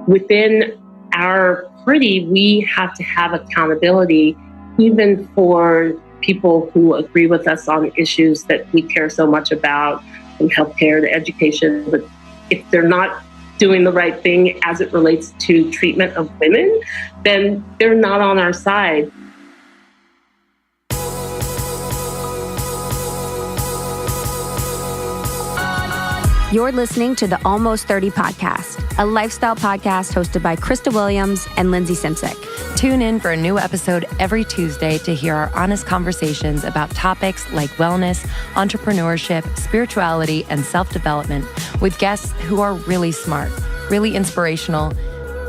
within our party, we have to have accountability, even for people who agree with us on issues that we care so much about, from healthcare to education. But if they're not doing the right thing as it relates to treatment of women, then they're not on our side. You're listening to the Almost 30 podcast, a lifestyle podcast hosted by Krista Williams and Lindsay Simsick. Tune in for a new episode every Tuesday to hear our honest conversations about topics like wellness, entrepreneurship, spirituality, and self-development with guests who are really smart, really inspirational,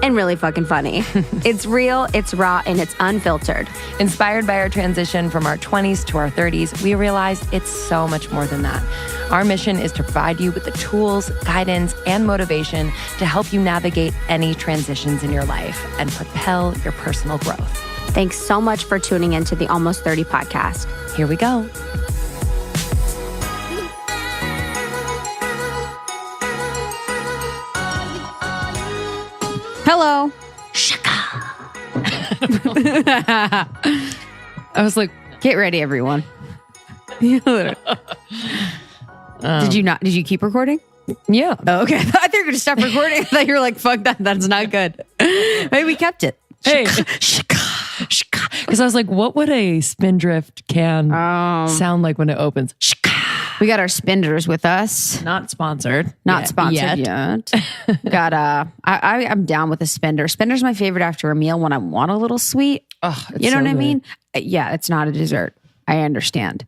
and really fucking funny. It's real, it's raw, and it's unfiltered. Inspired by our transition from our 20s to our 30s, we realized it's so much more than that. Our mission is to provide you with the tools, guidance, and motivation to help you navigate any transitions in your life and propel your personal growth. Thanks so much for tuning into the Almost 30 podcast. Here we go. Hello. Shaka. I was like, get ready, everyone. Did you keep recording? Yeah. Oh, okay. I thought you were going to stop recording. I thought you were like, fuck that. That's not good. Maybe we kept it. Hey. Because I was like, what would a Spindrift can sound like when it opens? We got our spinders with us. Not sponsored. Not sponsored yet. Got I'm down with a spinner. Spinner's my favorite after a meal when I want a little sweet. Oh, you know what I mean? Yeah, it's not a dessert. I understand.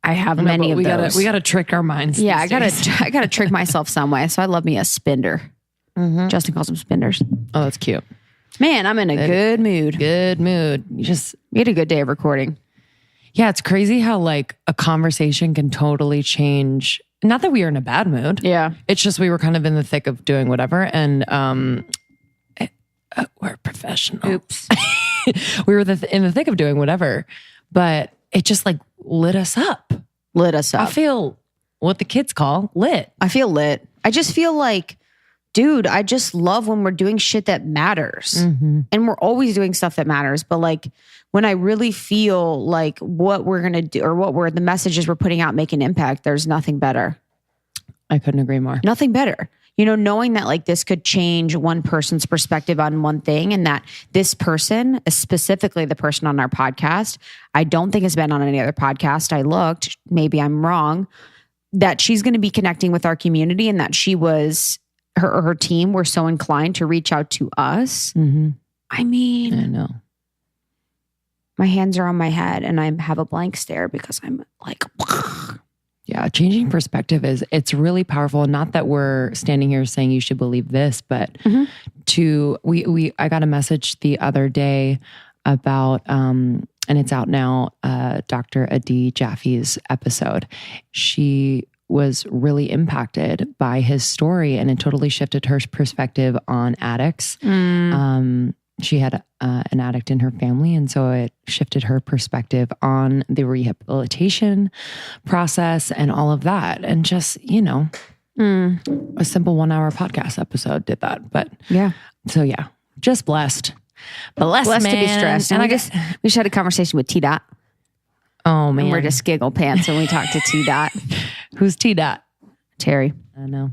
I have many of those. We gotta trick our minds. Yeah, I gotta trick myself some way. So I love me a spinner. Mm-hmm. Justin calls them spinders. Oh, that's cute. Man, I'm in a good mood. Good mood. We had a good day of recording. Yeah, it's crazy how like a conversation can totally change. Not that we were in a bad mood. Yeah. It's just we were kind of in the thick of doing whatever. And we're professional. Oops. We were in the thick of doing whatever. But it just like lit us up. I feel what the kids call lit. I feel lit. I just feel like, dude, I just love when we're doing shit that matters. Mm-hmm. And we're always doing stuff that matters. But like when I really feel like what we're going to do or the messages we're putting out make an impact, there's nothing better. I couldn't agree more. Nothing better. You know, knowing that like this could change one person's perspective on one thing and that this person, specifically the person on our podcast, I don't think has been on any other podcast. I looked, maybe I'm wrong, that she's going to be connecting with our community and that she was, her team were so inclined to reach out to us. Mm-hmm. I mean, I know. My hands are on my head and I have a blank stare because I'm like, yeah, changing perspective it's really powerful. Not that we're standing here saying you should believe this, but I got a message the other day about, and it's out now, Dr. Adi Jaffe's episode. She was really impacted by his story and it totally shifted her perspective on addicts. She had an addict in her family. And so it shifted her perspective on the rehabilitation process and all of that. And just, you know, a simple 1 hour podcast episode did that. But yeah. So yeah, just blessed. Blessed to be stressed. And I guess we just had a conversation with T-Dot. Oh man. And we're just giggle pants when we talk to T-Dot. Who's T-Dot? Terry. I know.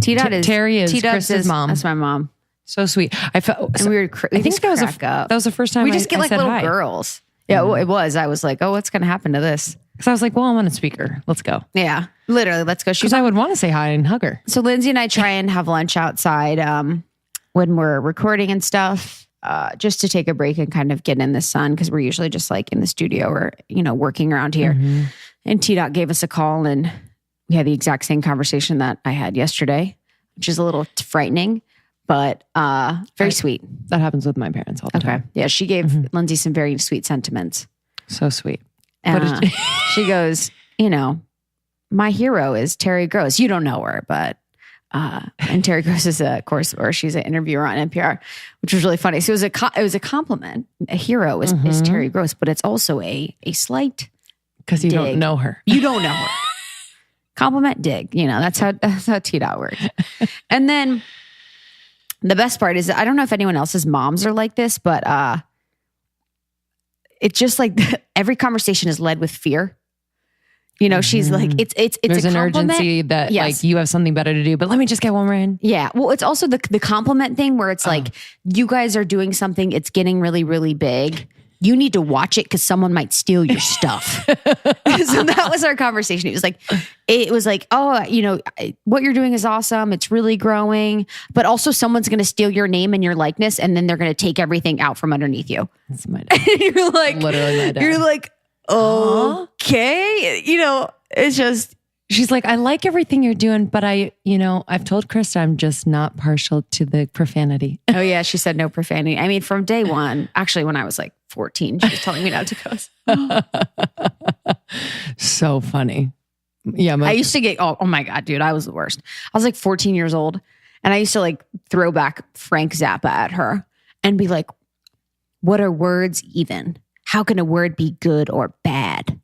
T-Dot is Terry is Krista's mom. That's my mom. So sweet. I felt. And we were. I think that was the first time we just get like little hi. girls. Yeah, well, it was. I was like, oh, what's going to happen to this? Because I was like, well, I'm on a speaker. Let's go. Yeah, literally, let's go. Because I would want to say hi and hug her. So Lindsay and I try and have lunch outside when we're recording and stuff, just to take a break and kind of get in the sun because we're usually just like in the studio or working around here. Mm-hmm. And T-Dot gave us a call and we had the exact same conversation that I had yesterday, which is a little frightening. But very sweet. That happens with my parents all the time. Yeah, she gave Lindsay some very sweet sentiments. So sweet. She goes, my hero is Terry Gross. You don't know her, but and Terry Gross is she's an interviewer on NPR, which was really funny. So it was a compliment. A hero is Terry Gross, but it's also a slight because you don't know her. You don't know her. Compliment dig. That's how T-Dot works. And then The best part is, I don't know if anyone else's moms are like this, but it's just like every conversation is led with fear. You know, she's like, it's There's a an compliment. urgency that like you have something better to do, but let me just get one more in. Yeah. Well, it's also the compliment thing where it's like, you guys are doing something, it's getting really, really big. You need to watch it because someone might steal your stuff. So that was our conversation. It was like, oh, you know, what you're doing is awesome. It's really growing, but also someone's going to steal your name and your likeness, and then they're going to take everything out from underneath you. That's my dad. You're like, literally my dad. You're like, okay. You know, it's just. She's like, I like everything you're doing, but I've told Krista I'm just not partial to the profanity. Oh yeah, she said no profanity. I mean, from day one, actually when I was like 14, she was telling me not to cuss. So funny. Yeah. I used to get, oh my God, dude, I was the worst. I was like 14 years old and I used to like throw back Frank Zappa at her and be like, what are words even? How can a word be good or bad?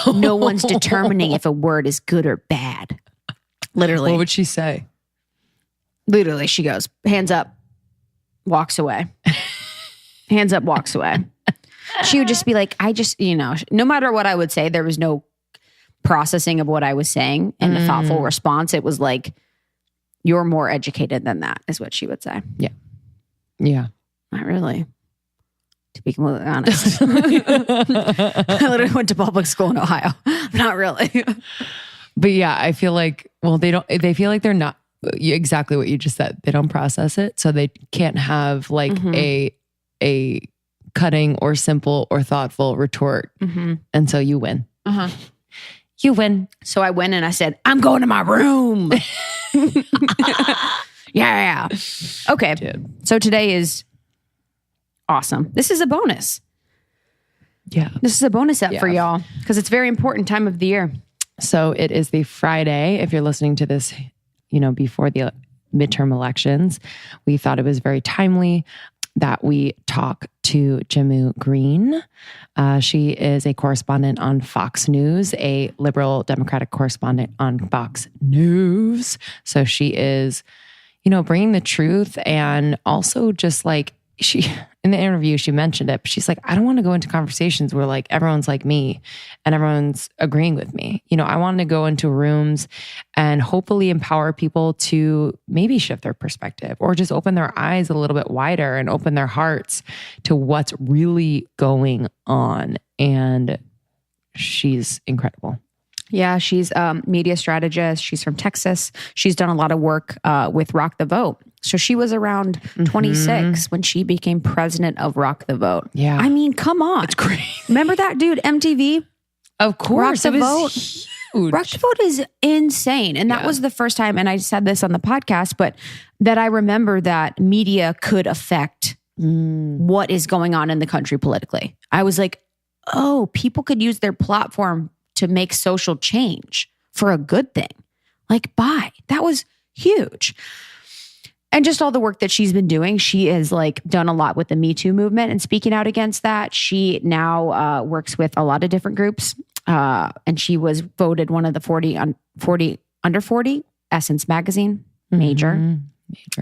No one's determining if a word is good or bad. Literally. What would she say? Literally, she goes, hands up, walks away. Hands up, walks away. She would just be like, no matter what I would say, there was no processing of what I was saying and a thoughtful response. It was like, you're more educated than that, is what she would say. Yeah. Yeah. Not really. To be completely honest. I literally went to public school in Ohio. Not really. But yeah, I feel like, they feel like they're not exactly what you just said. They don't process it. So they can't have like a cutting or simple or thoughtful retort. And so you win. You win. So I went and I said, I'm going to my room. Yeah. Okay. Dude. So today is awesome. This is a bonus. Yeah. This is a bonus up for y'all because it's a very important time of the year. So it is the Friday. If you're listening to this, before the midterm elections, we thought it was very timely that we talk to Jehmu Greene. She is a correspondent on Fox News, a liberal Democratic correspondent on Fox News. So she is, bringing the truth, and also just like she, in the interview, she mentioned it, but she's like, I don't want to go into conversations where like everyone's like me and everyone's agreeing with me. I want to go into rooms and hopefully empower people to maybe shift their perspective or just open their eyes a little bit wider and open their hearts to what's really going on. And she's incredible. Yeah, she's a media strategist. She's from Texas. She's done a lot of work with Rock the Vote. So she was around 26 when she became president of Rock the Vote. Yeah. I mean, come on. It's crazy. Remember that dude, MTV? Of course. Rock the it Vote. was huge. Rock the Vote is insane. And that was the first time, and I said this on the podcast, but that I remember that media could affect what is going on in the country politically. I was like, oh, people could use their platform to make social change for a good thing. Like, bye. That was huge. And just all the work that she's been doing, she has like done a lot with the Me Too movement and speaking out against that. She now works with a lot of different groups. And she was voted one of the 40 under 40 Essence magazine major.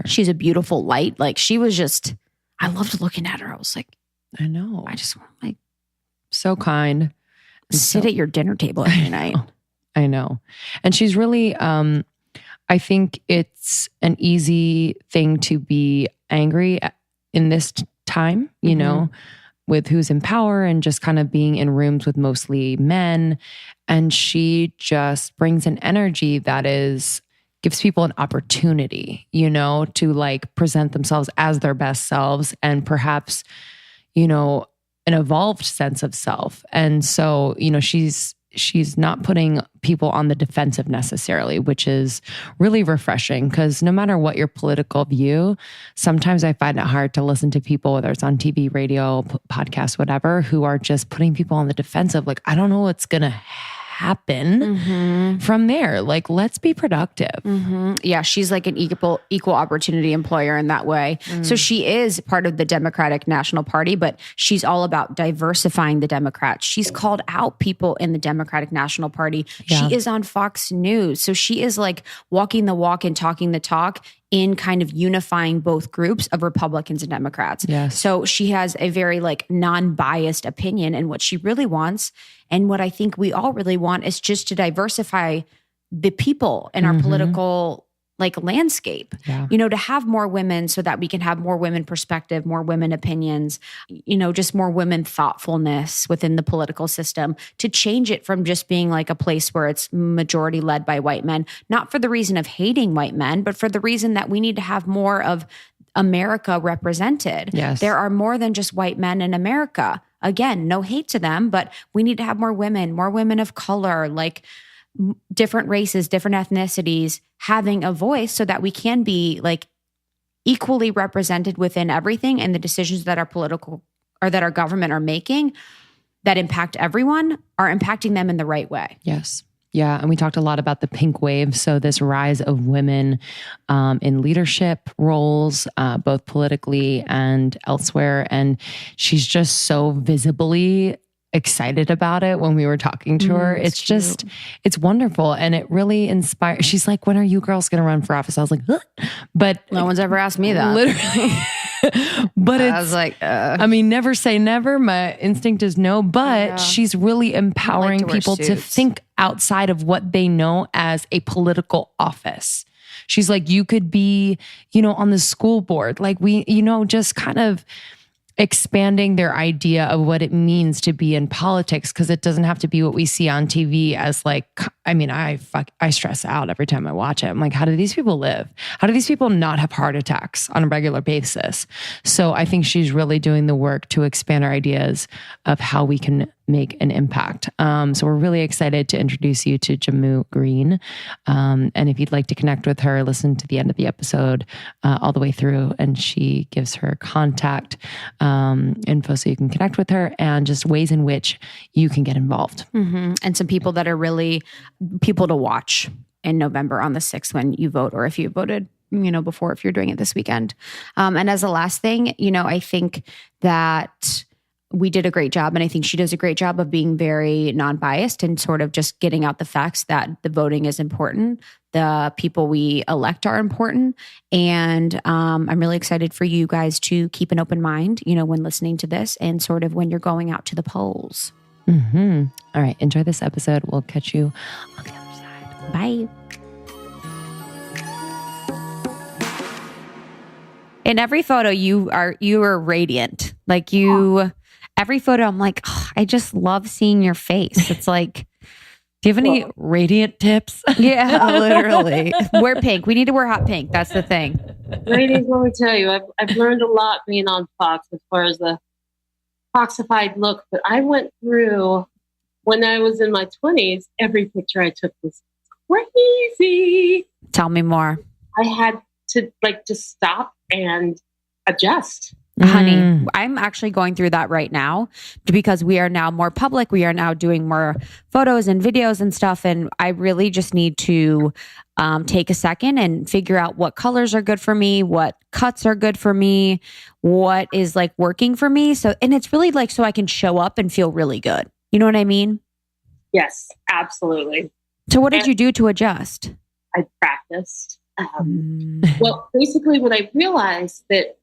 She's a beautiful light. Like she was just, I loved looking at her. I was like, I know. I just want to like so kind. Sit at your dinner table every night. I know. And she's really, I think it's an easy thing to be angry in this time, with who's in power and just kind of being in rooms with mostly men. And she just brings an energy that gives people an opportunity, to like present themselves as their best selves and perhaps, an evolved sense of self. And so, she's not putting people on the defensive necessarily, which is really refreshing because no matter what your political view, sometimes I find it hard to listen to people, whether it's on TV, radio, podcast, whatever, who are just putting people on the defensive. Like, I don't know what's going to happen from there. Like, let's be productive. Yeah, she's like an equal opportunity employer in that way. So she is part of the Democratic National Party, but she's all about diversifying the Democrats. She's called out people in the Democratic National Party. Yeah. She is on Fox News. So she is like walking the walk and talking the talk in kind of unifying both groups of Republicans and Democrats. Yes. So she has a very like non-biased opinion, and what she really wants, and what I think we all really want, is just to diversify the people in our political like landscape, to have more women so that we can have more women perspective, more women opinions, just more women thoughtfulness within the political system, to change it from just being like a place where it's majority led by white men, not for the reason of hating white men, but for the reason that we need to have more of America represented. Yes. There are more than just white men in America. Again, no hate to them, but we need to have more women of color, like different races, different ethnicities having a voice so that we can be like equally represented within everything, and the decisions that our political or that our government are making that impact everyone are impacting them in the right way. Yes. Yeah. And we talked a lot about the pink wave. So this rise of women in leadership roles, both politically and elsewhere. And she's just so visibly excited about it when we were talking to her. It's just, it's wonderful. And it really inspires. She's like, when are you girls going to run for office? I was like, ugh. But no one's ever asked me that. Literally. But I was like, I mean, never say never. My instinct is no, but she's really empowering people to think outside of what they know as a political office. She's like, you could be, on the school board, like we, just kind of expanding their idea of what it means to be in politics, because it doesn't have to be what we see on TV as like, I mean, I stress out every time I watch it. I'm like, how do these people live? How do these people not have heart attacks on a regular basis? So I think she's really doing the work to expand our ideas of how we can make an impact. So we're really excited to introduce you to Jehmu Greene. And if you'd like to connect with her, listen to the end of the episode all the way through, and she gives her contact info so you can connect with her, and just ways in which you can get involved. And some people that are really people to watch in November on the 6th when you vote, or if you voted before, if you're doing it this weekend. And as a last thing, I think that we did a great job, and I think she does a great job of being very non-biased and sort of just getting out the facts that the voting is important. The people we elect are important. And I'm really excited for you guys to keep an open mind, when listening to this, and sort of when you're going out to the polls. All right. Enjoy this episode. We'll catch you on the other side. Bye. In every photo, you are radiant. Like every photo, I'm like, oh, I just love seeing your face. It's like, do you have any radiant tips? Yeah, literally. Wear pink. We need to wear hot pink. That's the thing. Ladies, let me tell you, I've learned a lot being on Fox as far as the Foxified look. But I went through, when I was in my 20s, every picture I took was crazy. Tell me more. I had to just stop and adjust. Honey, I'm actually going through that right now because we are now more public. We are now doing more photos and videos and stuff. And I really just need to take a second and figure out what colors are good for me, what cuts are good for me, what is like working for me. So, and it's really like so I can show up and feel really good. You know what I mean? Yes, absolutely. So what did you do to adjust? I practiced. Well, basically what I realized that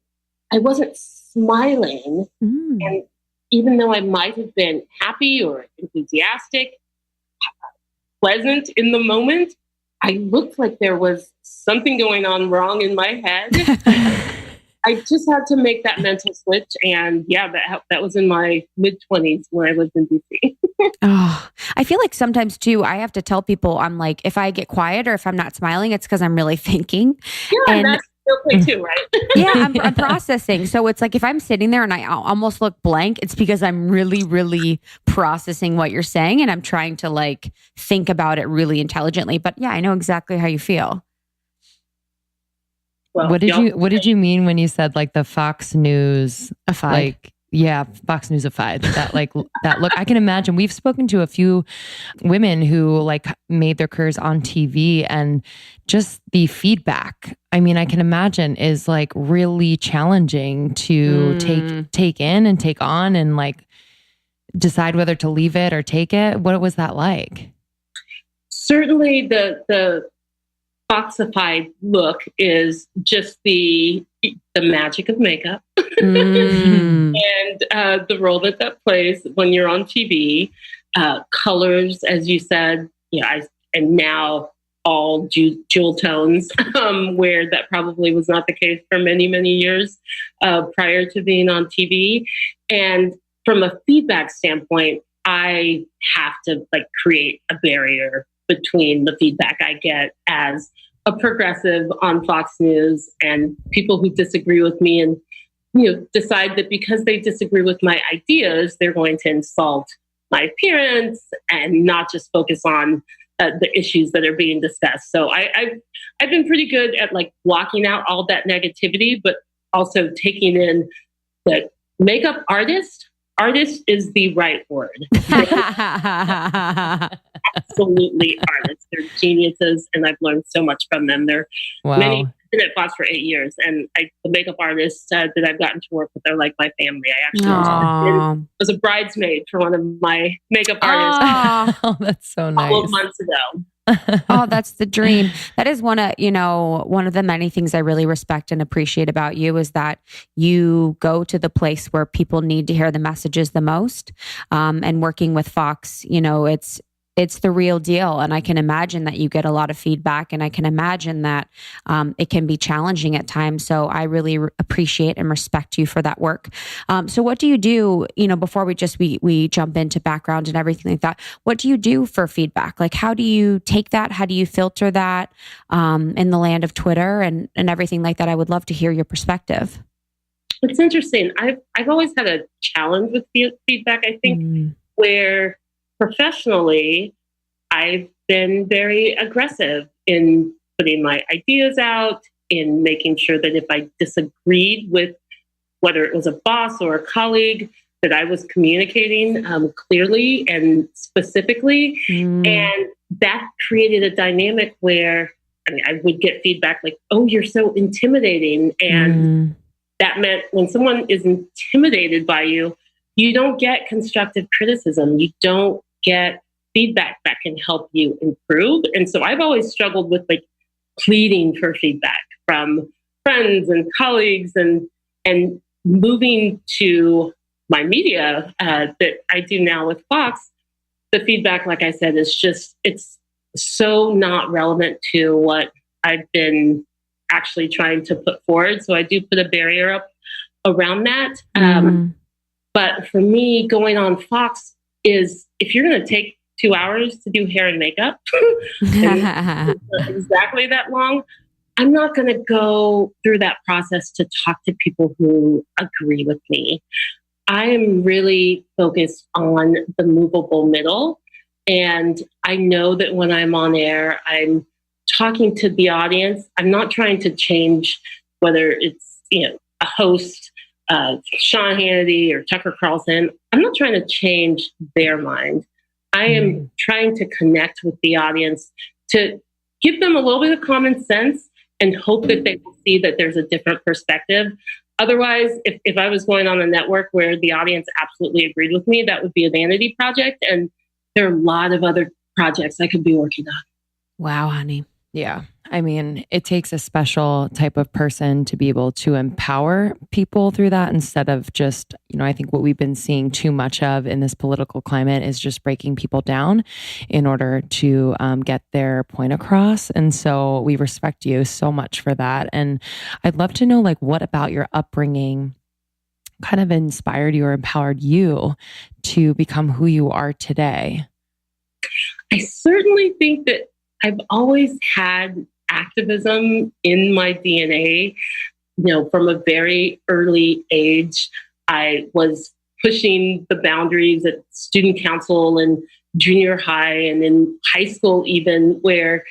I wasn't smiling. And even though I might have been happy or enthusiastic, pleasant in the moment, I looked like there was something going on wrong in my head. I just had to make that mental switch. And yeah, that was in my mid-20s when I lived in DC. I feel like sometimes too, I have to tell people, I'm like, if I get quiet or if I'm not smiling, it's because I'm really thinking. Yeah, and that's okay too, right? Yeah, I'm processing. So it's like if I'm sitting there and I almost look blank, it's because I'm really, really processing what you're saying, and I'm trying to like think about it really intelligently. But yeah, I know exactly how you feel. Well, what did you mean when you said like the Fox News like? Yeah, Fox Newsified. That look. I can imagine. We've spoken to a few women who like made their careers on TV, and just the feedback, I mean, I can imagine is like really challenging to take in and take on, and like decide whether to leave it or take it. What was that like? Certainly, the Foxified look is just the magic of makeup Mm. and the role that plays when you're on TV. Colors, as you said, and now all jewel tones, where that probably was not the case for many, many years prior to being on TV. And from a feedback standpoint, I have to create a barrier between the feedback I get as a progressive on Fox News and people who disagree with me and decide that because they disagree with my ideas, they're going to insult my appearance and not just focus on the issues that are being discussed. So I've been pretty good at blocking out all that negativity, but also taking in that makeup artist is the right word. Absolutely artists. They're geniuses, and I've learned so much from them. They're many. I've been at Fox for 8 years, and the makeup artists that I've gotten to work with are like my family. I actually was a bridesmaid for one of my makeup artists. Oh, that's so nice. A couple of months ago. Oh, that's the dream. That is one of the many things I really respect and appreciate about you is that you go to the place where people need to hear the messages the most. And working with Fox, it's the real deal. And I can imagine that you get a lot of feedback, and I can imagine that it can be challenging at times. So I really appreciate and respect you for that work. So what do you do, before we jump into background and everything like that, what do you do for feedback? How do you take that? How do you filter that in the land of Twitter and everything like that? I would love to hear your perspective. It's interesting. I've always had a challenge with feedback, I think, where professionally, I've been very aggressive in putting my ideas out, in making sure that if I disagreed with whether it was a boss or a colleague, that I was communicating clearly and specifically. And that created a dynamic where I would get feedback like, oh, you're so intimidating. And that meant when someone is intimidated by you, you don't get constructive criticism. You don't get feedback that can help you improve. And so I've always struggled with pleading for feedback from friends and colleagues and moving to my media that I do now with Fox. The feedback, like I said, is it's so not relevant to what I've been actually trying to put forward. So I do put a barrier up around that. But for me, going on Fox is if you're going to take 2 hours to do hair and makeup, exactly that long, I'm not going to go through that process to talk to people who agree with me. I am really focused on the movable middle. And I know that when I'm on air, I'm talking to the audience. I'm not trying to change whether it's, a host, Sean Hannity or Tucker Carlson. I'm not trying to change their mind. I am trying to connect with the audience to give them a little bit of common sense and hope that they will see that there's a different perspective. Otherwise, if I was going on a network where the audience absolutely agreed with me, that would be a vanity project. And there are a lot of other projects I could be working on. Wow, honey. Yeah. I mean, it takes a special type of person to be able to empower people through that instead of just, I think what we've been seeing too much of in this political climate is just breaking people down in order to get their point across. And so we respect you so much for that. And I'd love to know, what about your upbringing kind of inspired you or empowered you to become who you are today? I certainly think that I've always had activism in my DNA. From a very early age, I was pushing the boundaries at student council and junior high and in high school even, where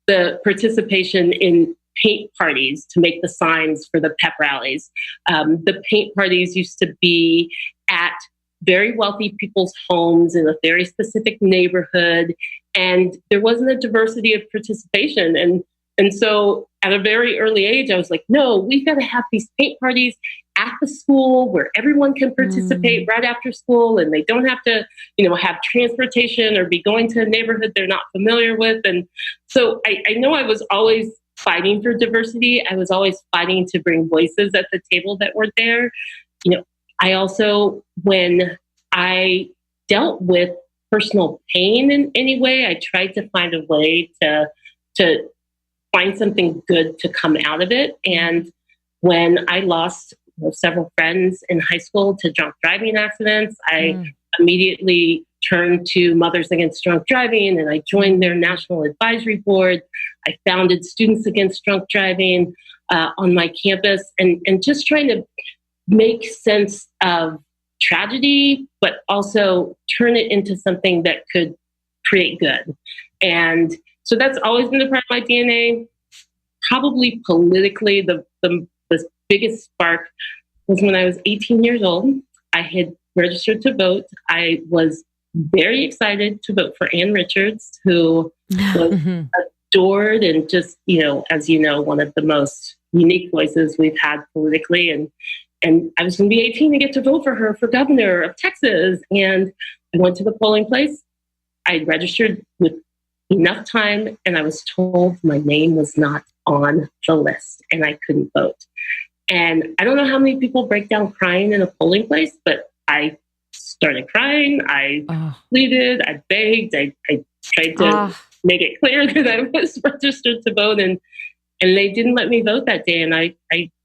the participation in paint parties to make the signs for the pep rallies. The paint parties used to be at very wealthy people's homes in a very specific neighborhood. And there wasn't a diversity of participation. And And so at a very early age, I was like, no, we've got to have these paint parties at the school where everyone can participate right after school, and they don't have to, have transportation or be going to a neighborhood they're not familiar with. And so I know I was always fighting for diversity. I was always fighting to bring voices at the table that weren't there. I also, when I dealt with personal pain in any way, I tried to find a way to find something good to come out of it. And when I lost several friends in high school to drunk driving accidents, I immediately turned to Mothers Against Drunk Driving, and I joined their national advisory board. I founded Students Against Drunk Driving on my campus, and just trying to make sense of tragedy, but also turn it into something that could create good. And so that's always been a part of my DNA. Probably politically, the biggest spark was when I was 18 years old. I had registered to vote. I was very excited to vote for Ann Richards, who was adored and just, as you know, one of the most unique voices we've had politically. And I was going to be 18 to get to vote for her for governor of Texas. And I went to the polling place. I registered with enough time, and I was told my name was not on the list and I couldn't vote. And I don't know how many people break down crying in a polling place, but I started crying. I pleaded, I begged, I tried to make it clear that I was registered to vote, and they didn't let me vote that day. And I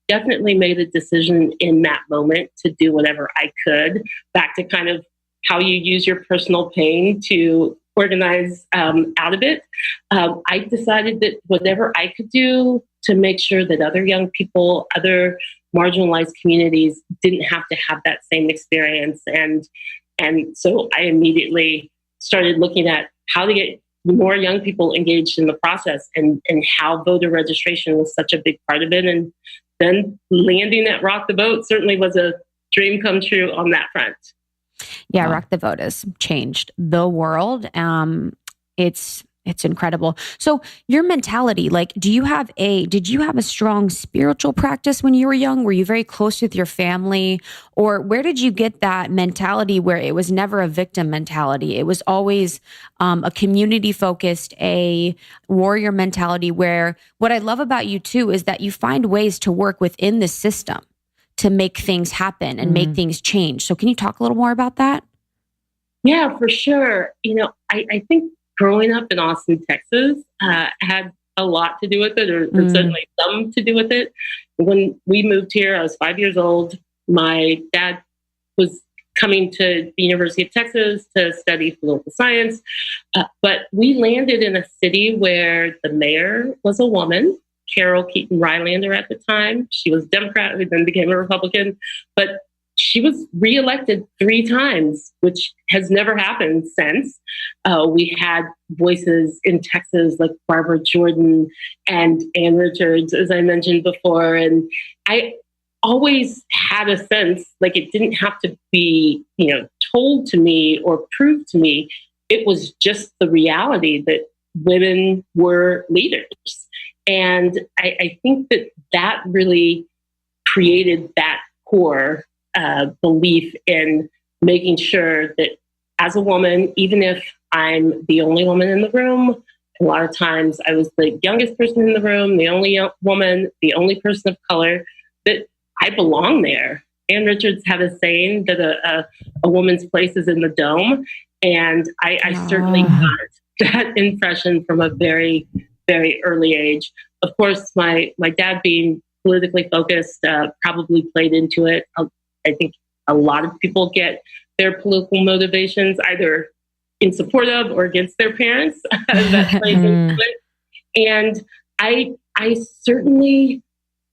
definitely made a decision in that moment to do whatever I could, back to kind of how you use your personal pain to organize out of it. I decided that whatever I could do to make sure that other young people, other marginalized communities didn't have to have that same experience. And so I immediately started looking at how to get more young people engaged in the process, and how voter registration was such a big part of it. And then landing at Rock the Vote certainly was a dream come true on that front. Yeah, Rock the Vote has changed the world. It's incredible. So your mentality, did you have a strong spiritual practice when you were young? Were you very close with your family? Or where did you get that mentality where it was never a victim mentality? It was always a community focused, a warrior mentality, where what I love about you too is that you find ways to work within the system to make things happen and make things change. So can you talk a little more about that? Yeah, for sure. I think growing up in Austin, Texas, had a lot to do with it, or certainly some to do with it. When we moved here, I was 5 years old. My dad was coming to the University of Texas to study political science, but we landed in a city where the mayor was a woman, Carol Keaton Rylander at the time. She was a Democrat who then became a Republican, but she was reelected 3 times, which has never happened since. We had voices in Texas like Barbara Jordan and Ann Richards, as I mentioned before. And I always had a sense like it didn't have to be, told to me or proved to me. It was just the reality that women were leaders. And I think that really created that core belief in making sure that as a woman, even if I'm the only woman in the room, a lot of times I was the youngest person in the room, the only woman, the only person of color, that I belong there. Ann Richards had a saying that a woman's place is in the dome. And I certainly got that impression from a very, very early age. Of course, my dad being politically focused probably played into it. I think a lot of people get their political motivations either in support of or against their parents. That plays into it. And I certainly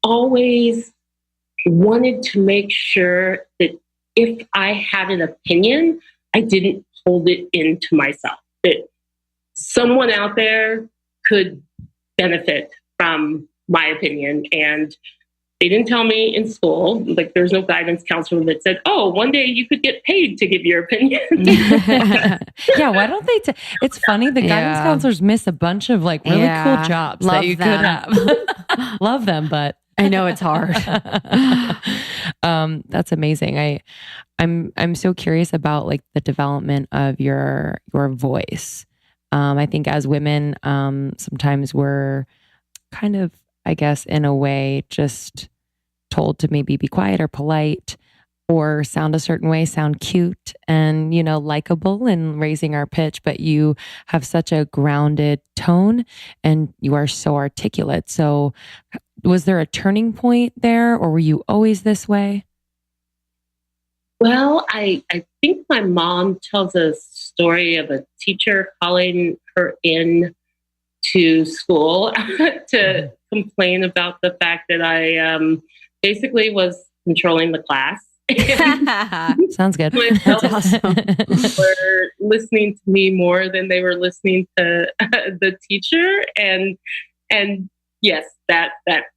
always wanted to make sure that if I had an opinion, I didn't hold it into myself, that someone out there could benefit from my opinion. And they didn't tell me in school, like there's no guidance counselor that said, oh, one day you could get paid to give your opinion. Yeah, why don't they? It's funny. The guidance counselors miss a bunch of like really cool jobs that you could have. Love them, but I know it's hard. That's amazing. I'm so curious about like the development of your voice. I think as women, sometimes we're kind of, I guess, in a way, just told to maybe be quiet or polite or sound a certain way, sound cute and, likable and raising our pitch. But you have such a grounded tone and you are so articulate. So was there a turning point there or were you always this way? Well, I think my mom tells a story of a teacher calling her in to school to complain about the fact that I basically was controlling the class. Sounds good. That's awesome. Were listening to me more than they were listening to the teacher, and yes, that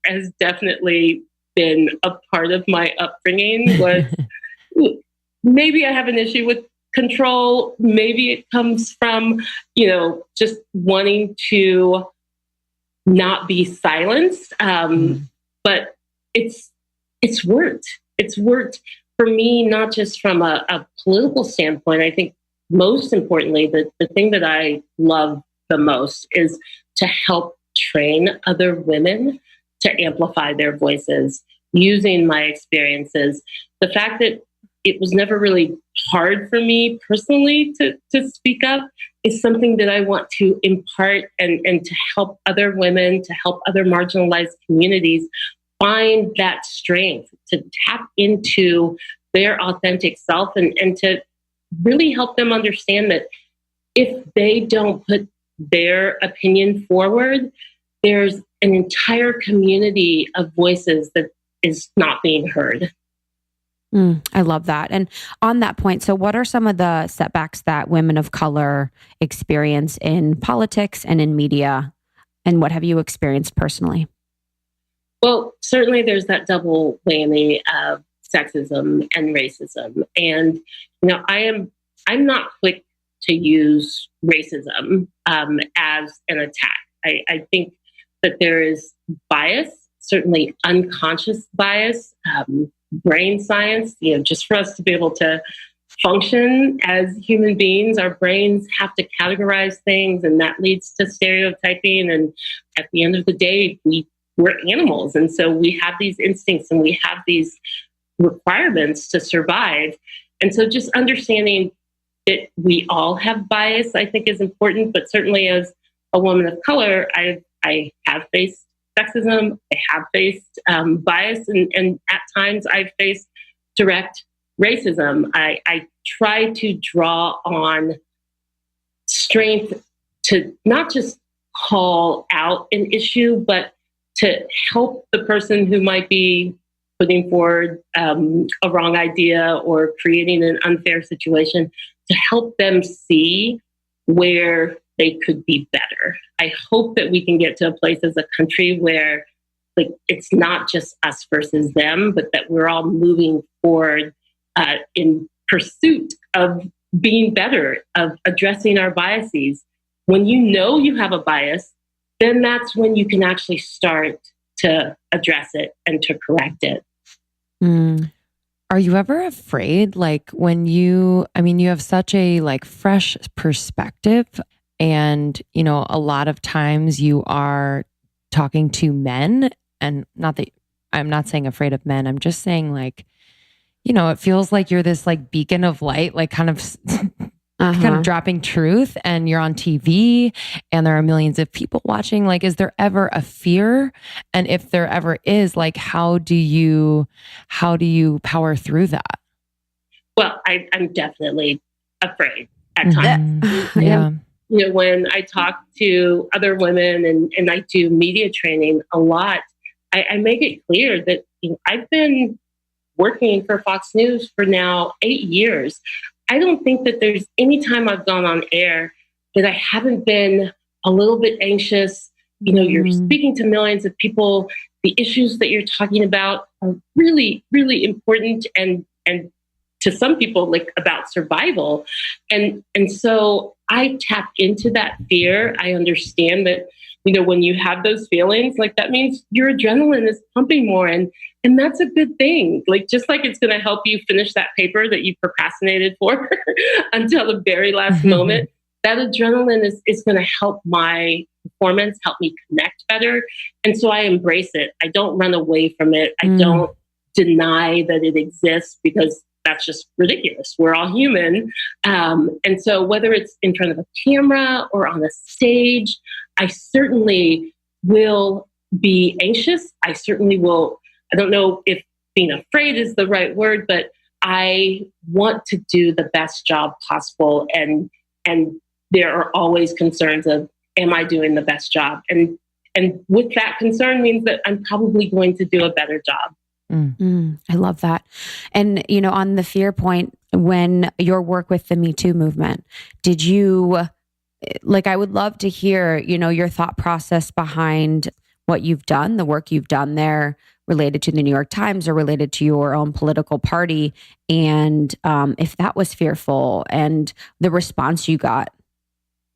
has definitely been a part of my upbringing. Was maybe I have an issue with control. Maybe it comes from, just wanting to not be silenced. But it's worked. It's worked for me, not just from a political standpoint. I think most importantly, the thing that I love the most is to help train other women to amplify their voices using my experiences. The fact that it was never really hard for me personally to speak up is something that I want to impart and to help other women, to help other marginalized communities find that strength to tap into their authentic self and to really help them understand that if they don't put their opinion forward, there's an entire community of voices that is not being heard. I love that. And on that point, so what are some of the setbacks that women of color experience in politics and in media? And what have you experienced personally? Well, certainly there's that double whammy of sexism and racism. And, I'm not quick to use racism as an attack. I think that there is bias, certainly unconscious bias, brain science, just for us to be able to function as human beings, our brains have to categorize things, and that leads to stereotyping. And at the end of the day, we're animals. And so we have these instincts and we have these requirements to survive. And so just understanding that we all have bias, I think is important. But certainly as a woman of color, I have faced sexism, I have faced bias, and at times I've faced direct racism. I try to draw on strength to not just call out an issue, but to help the person who might be putting forward a wrong idea or creating an unfair situation, to help them see where they could be better. I hope that we can get to a place as a country where it's not just us versus them, but that we're all moving forward in pursuit of being better, of addressing our biases. When you have a bias, then that's when you can actually start to address it and to correct it. Are you ever afraid, when you have such a fresh perspective and, a lot of times you are talking to men, and not that I'm not saying afraid of men. I'm just saying it feels like you're this beacon of light, kind of dropping truth, and you're on TV and there are millions of people watching. Is there ever a fear? And if there ever is, how do you power through that? Well, I'm definitely afraid at times. Yeah. When I talk to other women and I do media training a lot, I make it clear that I've been working for Fox News for now 8 years. I don't think that there's any time I've gone on air that I haven't been a little bit anxious. You're speaking to millions of people the issues that you're talking about are really, really important and to some people, like about survival. And so I tap into that fear. I understand that, when you have those feelings, like that means your adrenaline is pumping more. And that's a good thing. Like, just like it's going to help you finish that paper that you procrastinated for until the very last moment, that adrenaline is going to help my performance, help me connect better. And so I embrace it. I don't run away from it. I don't deny that it exists, because that's just ridiculous. We're all human. And so whether it's in front of a camera or on a stage, I certainly will be anxious. I certainly will. I don't know if being afraid is the right word, but I want to do the best job possible. And there are always concerns of, am I doing the best job? And with that concern means that I'm probably going to do a better job. I love that. And, on the fear point, when your work with the Me Too movement, did you, I would love to hear, your thought process behind what you've done, the work you've done there related to the New York Times or related to your own political party. And if that was fearful and the response you got.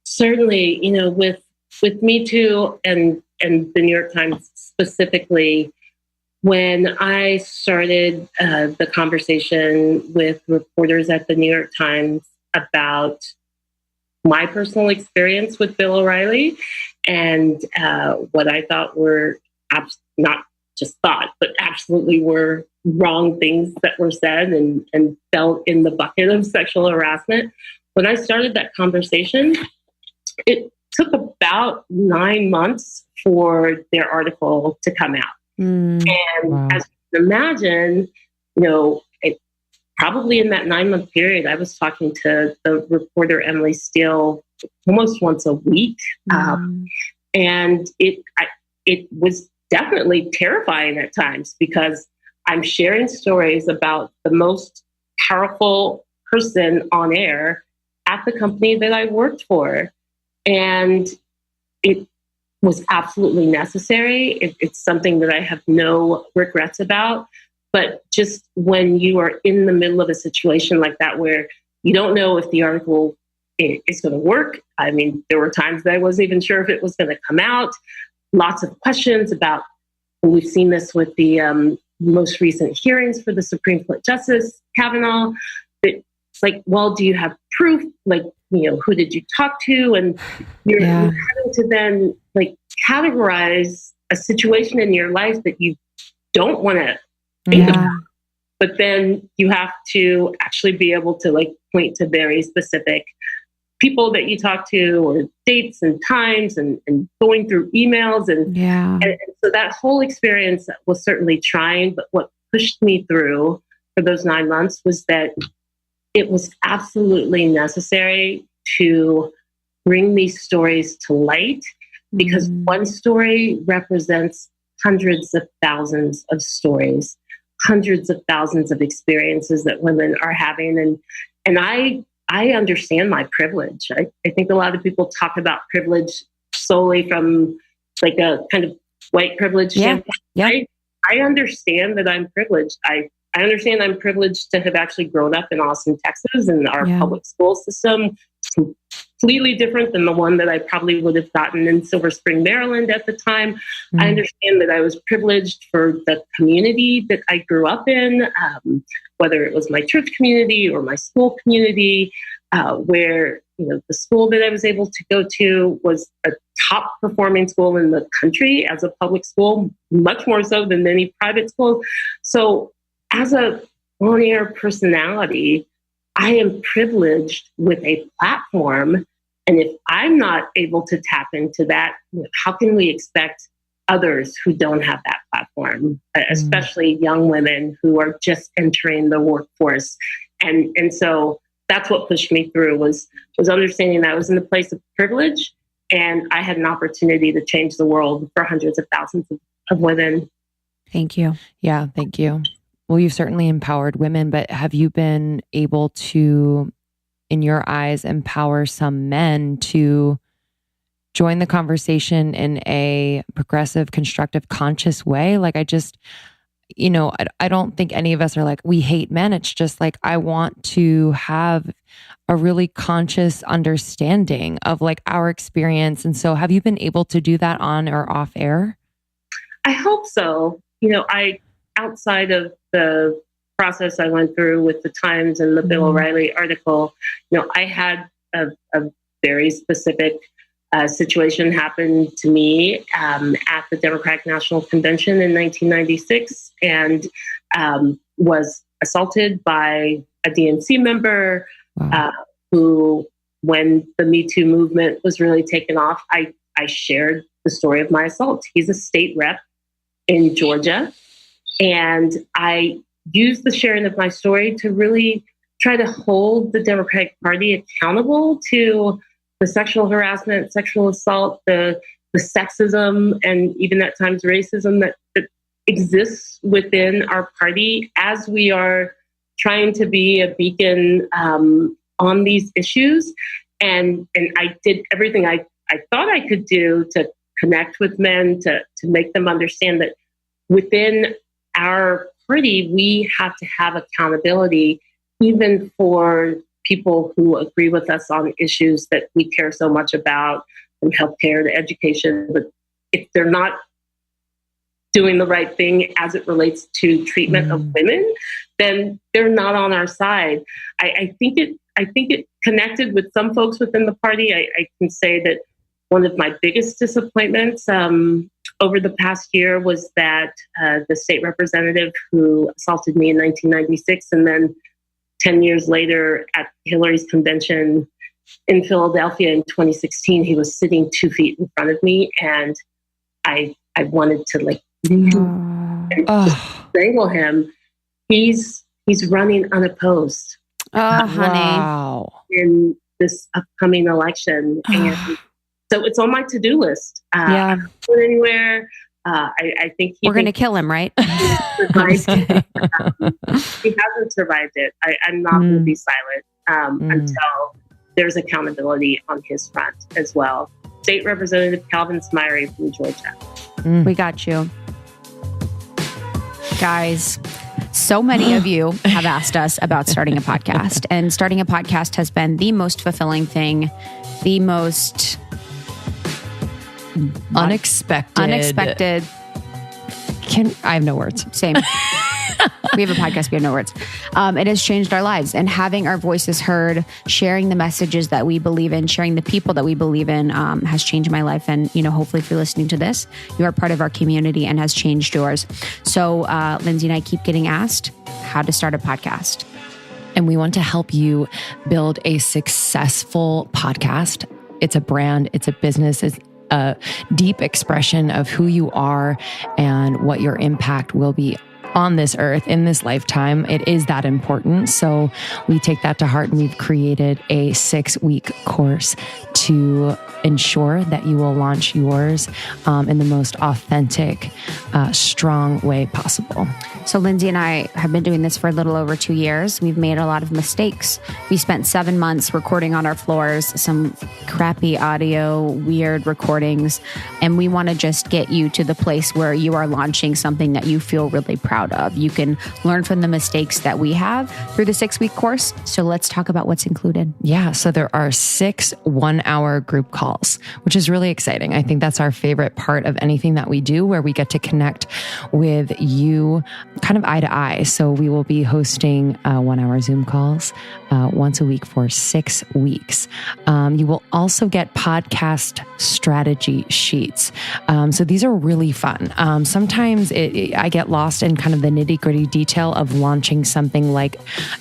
Certainly, with Me Too and the New York Times specifically, when I started the conversation with reporters at the New York Times about my personal experience with Bill O'Reilly and what I thought were not just thought, but absolutely were wrong things that were said and fell in the bucket of sexual harassment. When I started that conversation, it took about 9 months for their article to come out. And as you can imagine, probably in that 9-month period, I was talking to the reporter Emily Steele almost once a week. And it was definitely terrifying at times, because I'm sharing stories about the most powerful person on air at the company that I worked for. And it was absolutely necessary. It's something that I have no regrets about. But just when you are in the middle of a situation like that, where you don't know if the article is going to work. I mean, there were times that I wasn't even sure if it was going to come out. Lots of questions about, and we've seen this with the most recent hearings for the Supreme Court Justice Kavanaugh. It's like, well, do you have proof? Like, who did you talk to? And you're having to then categorize a situation in your life that you don't want to think about. But then you have to actually be able to point to very specific people that you talk to, or dates and times, and going through emails. And so that whole experience was certainly trying. But what pushed me through for those 9 months was that it was absolutely necessary to bring these stories to light, because one story represents hundreds of thousands of stories, hundreds of thousands of experiences that women are having. And I understand my privilege. I think a lot of people talk about privilege solely from a kind of white privilege standpoint. I understand that I'm privileged. I understand I'm privileged to have actually grown up in Austin, Texas, and our public school system is completely different than the one that I probably would have gotten in Silver Spring, Maryland at the time. I understand that I was privileged for the community that I grew up in, whether it was my church community or my school community, where the school that I was able to go to was a top performing school in the country as a public school, much more so than many private schools. So as a on-air personality, I am privileged with a platform. And if I'm not able to tap into that, how can we expect others who don't have that platform, especially young women who are just entering the workforce? And so that's what pushed me through was understanding that I was in a place of privilege, and I had an opportunity to change the world for hundreds of thousands of women. Thank you. Yeah, thank you. Well, you've certainly empowered women, but have you been able to, in your eyes, empower some men to join the conversation in a progressive, constructive, conscious way. Like I just, I don't think any of us are like, we hate men. It's just like, I want to have a really conscious understanding of like our experience. And so have you been able to do that on or off air? I hope so. Outside of the process I went through with the Times and the Bill O'Reilly article, I had a very specific situation happened to me at the Democratic National Convention in 1996 and was assaulted by a DNC member who, when the Me Too movement was really taken off, I shared the story of my assault. He's a state rep in Georgia. And I used the sharing of my story to really try to hold the Democratic Party accountable to the sexual harassment, sexual assault, the sexism, and even at times racism that exists within our party as we are trying to be a beacon on these issues. And I did everything I thought I could do to connect with men, to make them understand that within our party, we have to have accountability, even for people who agree with us on issues that we care so much about, from healthcare to education. But if they're not doing the right thing as it relates to treatment of women, then they're not on our side. I think it connected with some folks within the party. I can say that one of my biggest disappointments over the past year was that the state representative who assaulted me in 1996, and then 10 years later at Hillary's convention in Philadelphia in 2016, he was sitting 2 feet in front of me, and I wanted to strangle him. He's running unopposed. Oh, honey. In this upcoming election. And so it's on my to-do list. I haven't put it anywhere. I think we're going to kill him, right? He hasn't survived it. I'm not going to be silent until there's accountability on his front as well. State Representative Calvin Smyre from Georgia. We got you. Guys, so many of you have asked us about starting a podcast, and starting a podcast has been the most fulfilling thing, the most unexpected. I have no words. Same. We have a podcast, we have no words. It has changed our lives, and having our voices heard, sharing the messages that we believe in, sharing the people that we believe in has changed my life. And, hopefully if you're listening to this, you are part of our community and has changed yours. So Lindsay and I keep getting asked how to start a podcast. And we want to help you build a successful podcast. It's a brand, it's a business, it's a deep expression of who you are and what your impact will be on this earth in this lifetime. It is that important. So we take that to heart, and we've created a 6-week course to ensure that you will launch yours in the most authentic, strong way possible. So Lindsay and I have been doing this for a little over 2 years. We've made a lot of mistakes. We spent 7 months recording on our floors, some crappy audio, weird recordings, and we want to just get you to the place where you are launching something that you feel really proud of. You can learn from the mistakes that we have through the 6-week course. So let's talk about what's included. Yeah. So there are 6 one-hour group calls, which is really exciting. I think that's our favorite part of anything that we do, where we get to connect with you kind of eye to eye. So we will be hosting 1-hour Zoom calls once a week for 6 weeks. You will also get podcast strategy sheets. So these are really fun. Sometimes I get lost in kind of the nitty-gritty detail of launching something like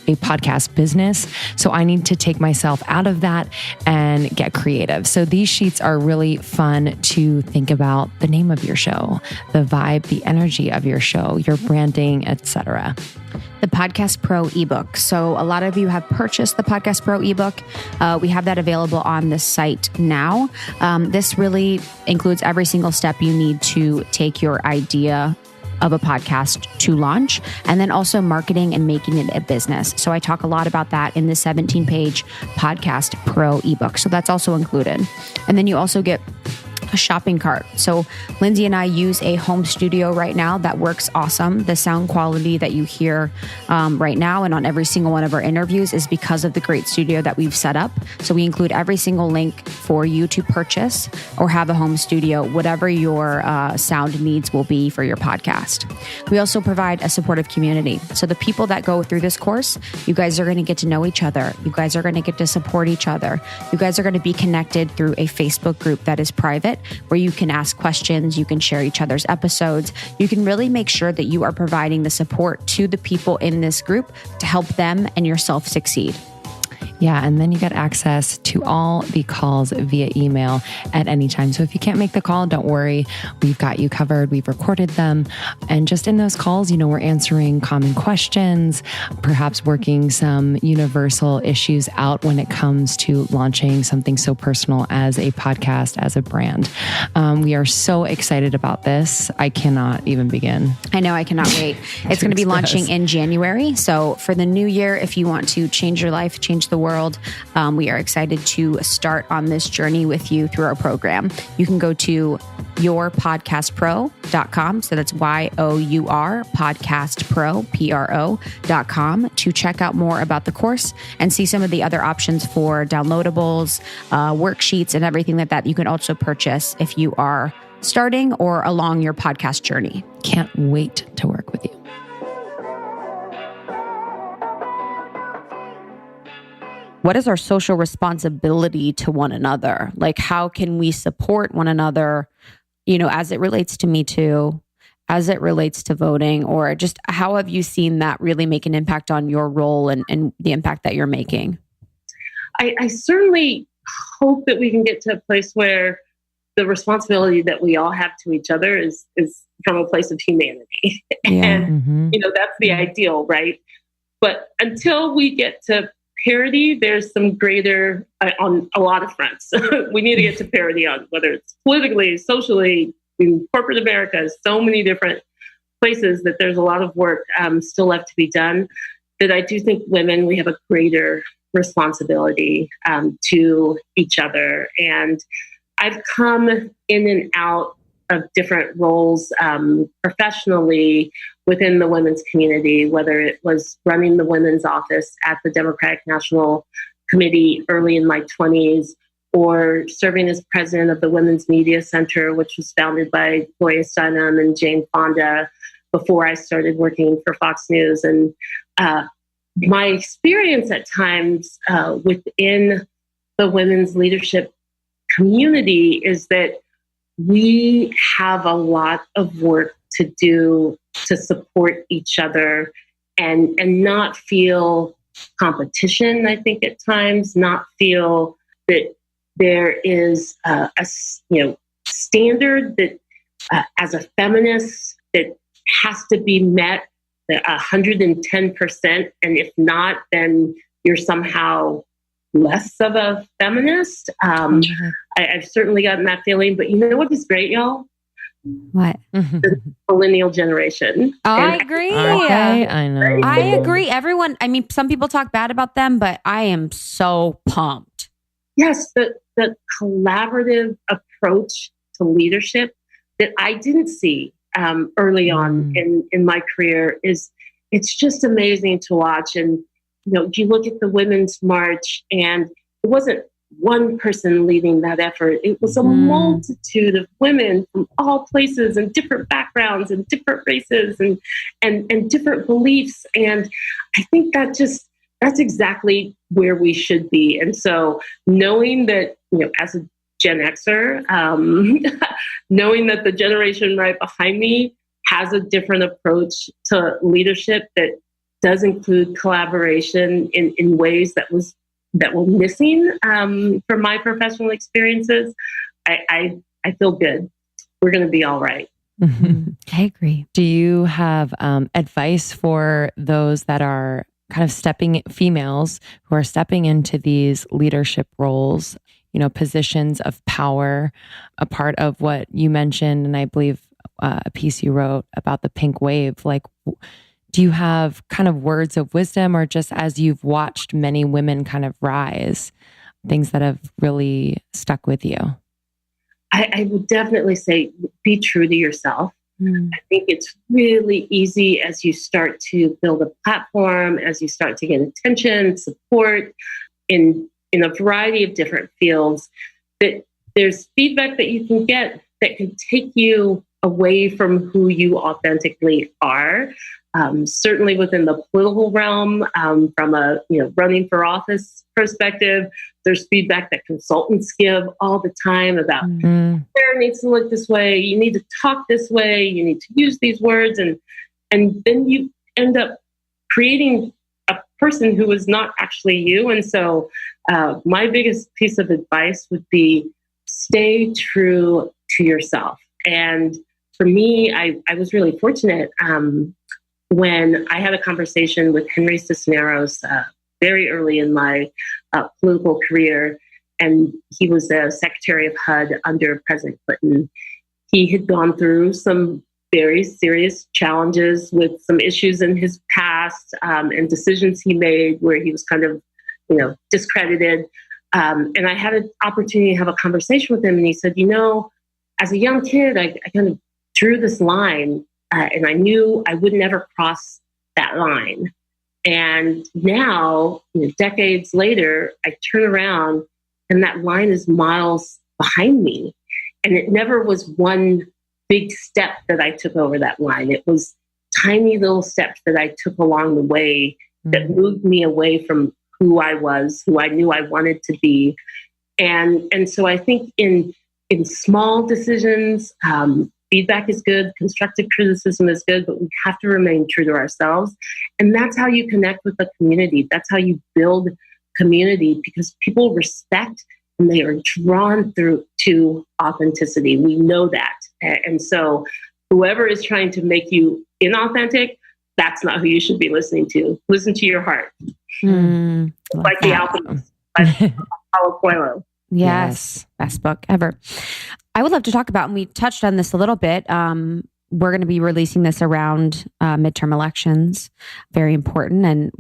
a podcast business. So I need to take myself out of that and get creative. So these sheets are really fun to think about the name of your show, the vibe, the energy of your show, your branding, etc. The Podcast Pro ebook. So a lot of you have purchased the Podcast Pro ebook. We have that available on the site now. This really includes every single step you need to take your idea of a podcast to launch, and then also marketing and making it a business. So I talk a lot about that in the 17-page Podcast Pro ebook. So that's also included. And then you also get a shopping cart. So Lindsay and I use a home studio right now that works awesome. The sound quality that you hear right now and on every single one of our interviews is because of the great studio that we've set up. So we include every single link for you to purchase or have a home studio, whatever your sound needs will be for your podcast. We also provide a supportive community. So the people that go through this course, you guys are going to get to know each other. You guys are going to get to support each other. You guys are going to be connected through a Facebook group that is private, where you can ask questions, you can share each other's episodes. You can really make sure that you are providing the support to the people in this group to help them and yourself succeed. Yeah, and then you get access to all the calls via email at any time. So if you can't make the call, don't worry. We've got you covered. We've recorded them. And just in those calls, we're answering common questions, perhaps working some universal issues out when it comes to launching something so personal as a podcast, as a brand. We are so excited about this. I cannot even begin. I know, I cannot wait. It's going to be launching in January. So for the new year, if you want to change your life, change the world, we are excited to start on this journey with you through our program. You can go to yourpodcastpro.com. So that's YOUR podcastpro.com to check out more about the course and see some of the other options for downloadables, worksheets, and everything like that you can also purchase if you are starting or along your podcast journey. Can't wait to work with you. What is our social responsibility to one another? Like, how can we support one another, as it relates to Me Too, as it relates to voting, or just how have you seen that really make an impact on your role and the impact that you're making? I certainly hope that we can get to a place where the responsibility that we all have to each other is from a place of humanity. Yeah. And, that's the ideal, right? But until we get to parity, there's some greater on a lot of fronts. We need to get to parity on whether it's politically, socially, in corporate America, so many different places that there's a lot of work still left to be done. That I do think women, we have a greater responsibility to each other. And I've come in and out of different roles professionally within the women's community, whether it was running the women's office at the Democratic National Committee early in my 20s, or serving as president of the Women's Media Center, which was founded by Gloria Steinem and Jane Fonda before I started working for Fox News. And my experience at times within the women's leadership community is that we have a lot of work to do to support each other and not feel competition, I think at times, not feel that there is a standard that as a feminist that has to be met 110%. And if not, then you're somehow less of a feminist. I've certainly gotten that feeling, but you know what is great, y'all? What? The millennial generation. Oh, I agree. I know. I agree. Everyone, some people talk bad about them, but I am so pumped. Yes, the collaborative approach to leadership that I didn't see early on in my career it's just amazing to watch. And you look at the Women's March, and it wasn't one person leading that effort. It was a multitude of women from all places and different backgrounds and different races and different beliefs. And I think that's exactly where we should be. And so knowing that, as a Gen Xer, knowing that the generation right behind me has a different approach to leadership that does include collaboration in ways that were missing from my professional experiences, I feel good. We're going to be all right. Mm-hmm. I agree. Do you have advice for those that are kind of females who are stepping into these leadership roles, positions of power, a part of what you mentioned, and I believe a piece you wrote about the pink wave? Like, do you have kind of words of wisdom, or just as you've watched many women kind of rise, things that have really stuck with you? I would definitely say be true to yourself. I think it's really easy as you start to build a platform, as you start to get attention, support in a variety of different fields, that there's feedback that you can get that can take you away from who you authentically are. Certainly within the political realm, from a running for office perspective, there's feedback that consultants give all the time about hair needs to look this way, you need to talk this way, you need to use these words, and then you end up creating a person who is not actually you. And so my biggest piece of advice would be stay true to yourself. And for me, I was really fortunate when I had a conversation with Henry Cisneros very early in my political career, and he was the Secretary of HUD under President Clinton. He had gone through some very serious challenges with some issues in his past and decisions he made where he was kind of, discredited. And I had an opportunity to have a conversation with him, and he said, as a young kid, I kind of drew this line, and I knew I would never cross that line. And now, decades later, I turn around and that line is miles behind me. And it never was one big step that I took over that line. It was tiny little steps that I took along the way that moved me away from who I was, who I knew I wanted to be. And so I think in small decisions, feedback is good, constructive criticism is good, but we have to remain true to ourselves. And that's how you connect with the community. That's how you build community, because people respect and they are drawn through to authenticity. We know that. And so whoever is trying to make you inauthentic, that's not who you should be listening to. Listen to your heart. Like The Alchemist by Paulo Coelho. Yes. Best book ever. I would love to talk about, and we touched on this a little bit. We're going to be releasing this around midterm elections. Very important. And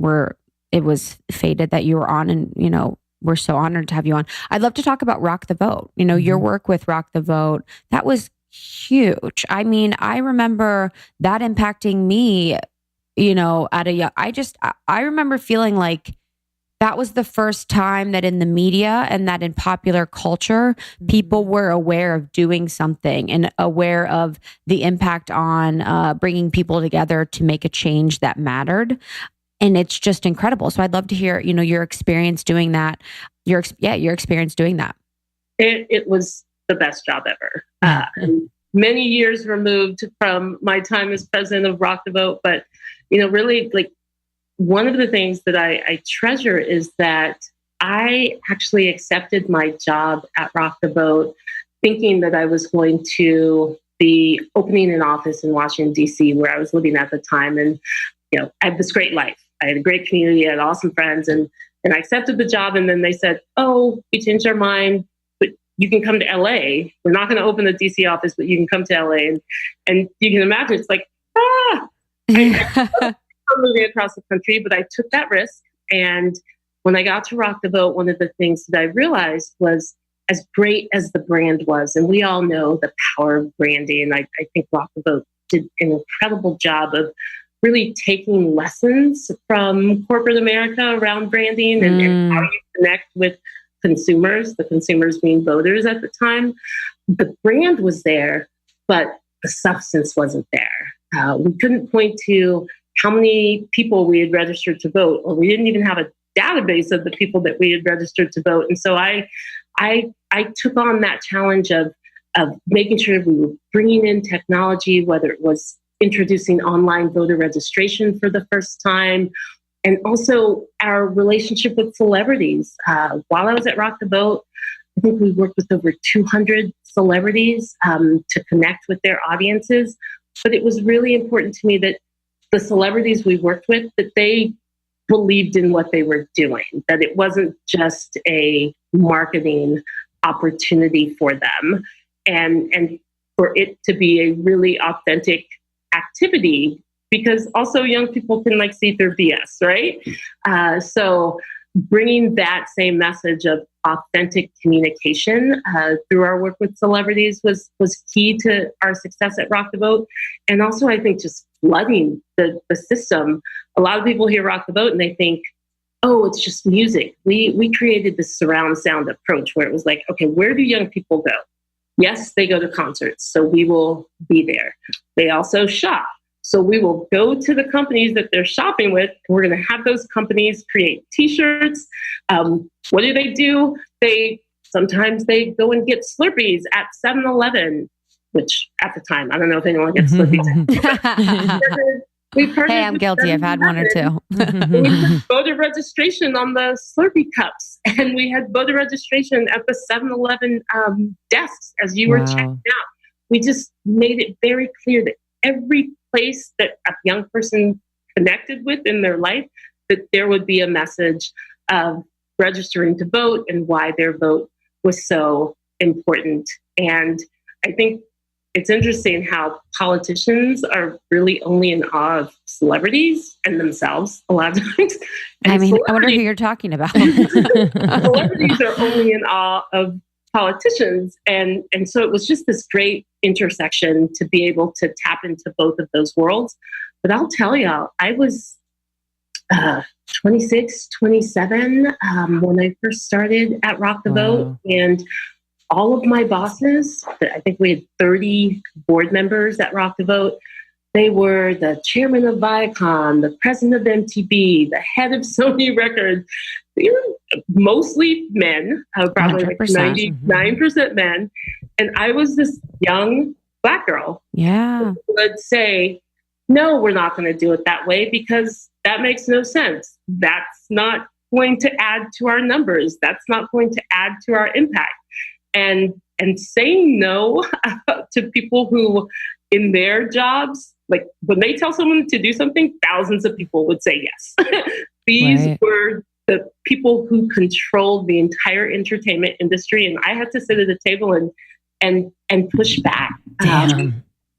it was fated that you were on, and, we're so honored to have you on. I'd love to talk about Rock the Vote. Your work with Rock the Vote, that was huge. I mean, I remember that impacting me, at a young, I remember feeling like that was the first time that in the media and that in popular culture, people were aware of doing something and aware of the impact on bringing people together to make a change that mattered. And it's just incredible. So I'd love to hear, your experience doing that. Your experience doing that. It was the best job ever. Many years removed from my time as president of Rock the Vote, but really, like, one of the things that I treasure is that I actually accepted my job at Rock the Vote thinking that I was going to be opening an office in Washington, D.C., where I was living at the time. And, I had this great life. I had a great community. I had awesome friends. And I accepted the job. And then they said, oh, we changed our mind, but you can come to L.A. We're not going to open the D.C. office, but you can come to L.A. And you can imagine, it's like, I'm moving across the country, but I took that risk. And when I got to Rock the Vote, one of the things that I realized was, as great as the brand was, and we all know the power of branding, and I think Rock the Vote did an incredible job of really taking lessons from corporate America around branding and how you connect with consumers, the consumers being voters at the time. The brand was there, but the substance wasn't there. We couldn't point to how many people we had registered to vote, or we didn't even have a database of the people that we had registered to vote. And so I took on that challenge of making sure we were bringing in technology, whether it was introducing online voter registration for the first time, and also our relationship with celebrities. While I was at Rock the Vote, I think we worked with over 200 celebrities to connect with their audiences. But it was really important to me that the celebrities we worked with, that they believed in what they were doing, that it wasn't just a marketing opportunity for them, and for it to be a really authentic activity, because also young people can see through BS, right? So bringing that same message of authentic communication through our work with celebrities was key to our success at Rock the Vote. And also, I think just flooding the system. A lot of people hear Rock the Vote and they think, oh, it's just music. We created this surround sound approach where it was like, okay, where do young people go? Yes, they go to concerts, so we will be there. They also shop. So we will go to the companies that they're shopping with. And we're going to have those companies create T-shirts. What do? Sometimes they go and get Slurpees at 7-Eleven, which at the time, I don't know if anyone gets Slurpees. Hey, I'm guilty. I've had one or two. We had voter registration on the Slurpee cups, and we had voter registration at the 7-Eleven desks as you were checking out. We just made it very clear that every place that a young person connected with in their life, that there would be a message of registering to vote and why their vote was so important. And I think it's interesting how politicians are really only in awe of celebrities and themselves a lot of times. And I mean, I wonder who you're talking about. Celebrities are only in awe of politicians. And so it was just this great intersection to be able to tap into both of those worlds. But I'll tell y'all, I was 26, 27 when I first started at Rock the Vote. And all of my bosses, I think we had 30 board members at Rock the Vote. They were the chairman of Viacom, the president of MTV, the head of Sony Records. They were mostly men, probably like 99% men. And I was this young Black girl who would say, no, we're not going to do it that way because that makes no sense. That's not going to add to our numbers. That's not going to add to our impact. And saying no to people who in their jobs, like when they tell someone to do something, thousands of people would say yes. These were the people who controlled the entire entertainment industry. And I had to sit at a table and push back.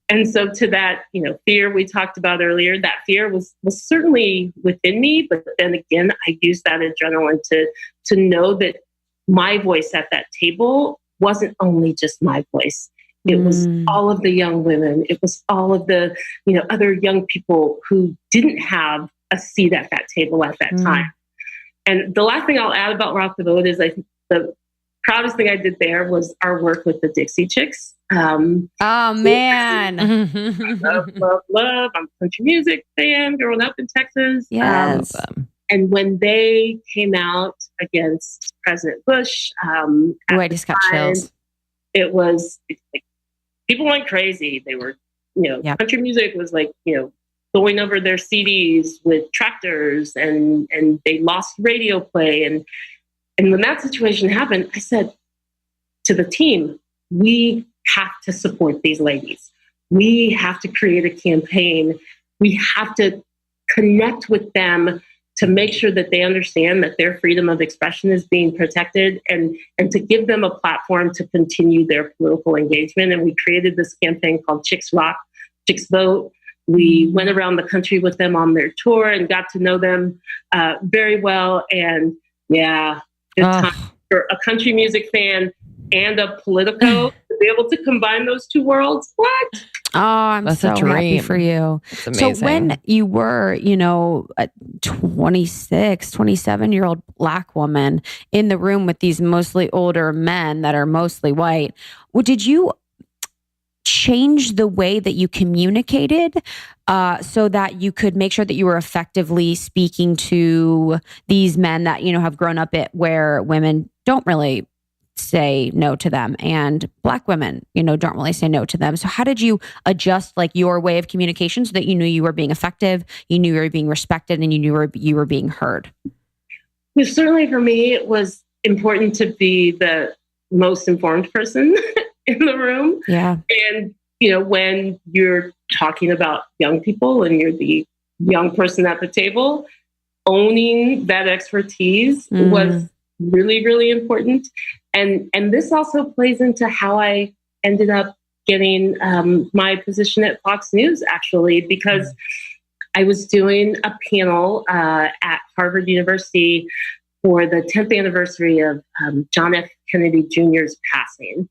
And so to that, fear we talked about earlier, that fear was certainly within me. But then again, I used that adrenaline to know that my voice at that table wasn't only just my voice. It was all of the young women. It was all of the, other young people who didn't have a seat at that table at that time. And the last thing I'll add about Rock the Vote is I think the proudest thing I did there was our work with the Dixie Chicks. Oh, man. Love. I'm a country music fan growing up in Texas. Yes. And when they came out against President Bush, I just got chills. It was like, people went crazy. They were, country music was like, going over their CDs with tractors, and they lost radio play. And when that situation happened, I said to the team, we have to support these ladies. We have to create a campaign. We have to connect with them to make sure that they understand that their freedom of expression is being protected, and to give them a platform to continue their political engagement. And we created this campaign called Chicks Rock, Chicks Vote. We went around the country with them on their tour and got to know them very well. And good time for a country music fan and a Politico to be able to combine those two worlds. What? Oh, I'm That's so a dream. happy for you. So when you were, a 26, 27-year-old Black woman in the room with these mostly older men that are mostly white, did you change the way that you communicated so that you could make sure that you were effectively speaking to these men that, have grown up where women don't really say no to them, and Black women, don't really say no to them. So how did you adjust your way of communication so that you knew you were being effective, you knew you were being respected, and you knew you were being heard? Well, certainly for me, it was important to be the most informed person in the room. Yeah. And, when you're talking about young people and you're the young person at the table, owning that expertise was really, really important. And this also plays into how I ended up getting my position at Fox News, actually, because I was doing a panel at Harvard University for the 10th anniversary of John F. Kennedy Jr.'s passing.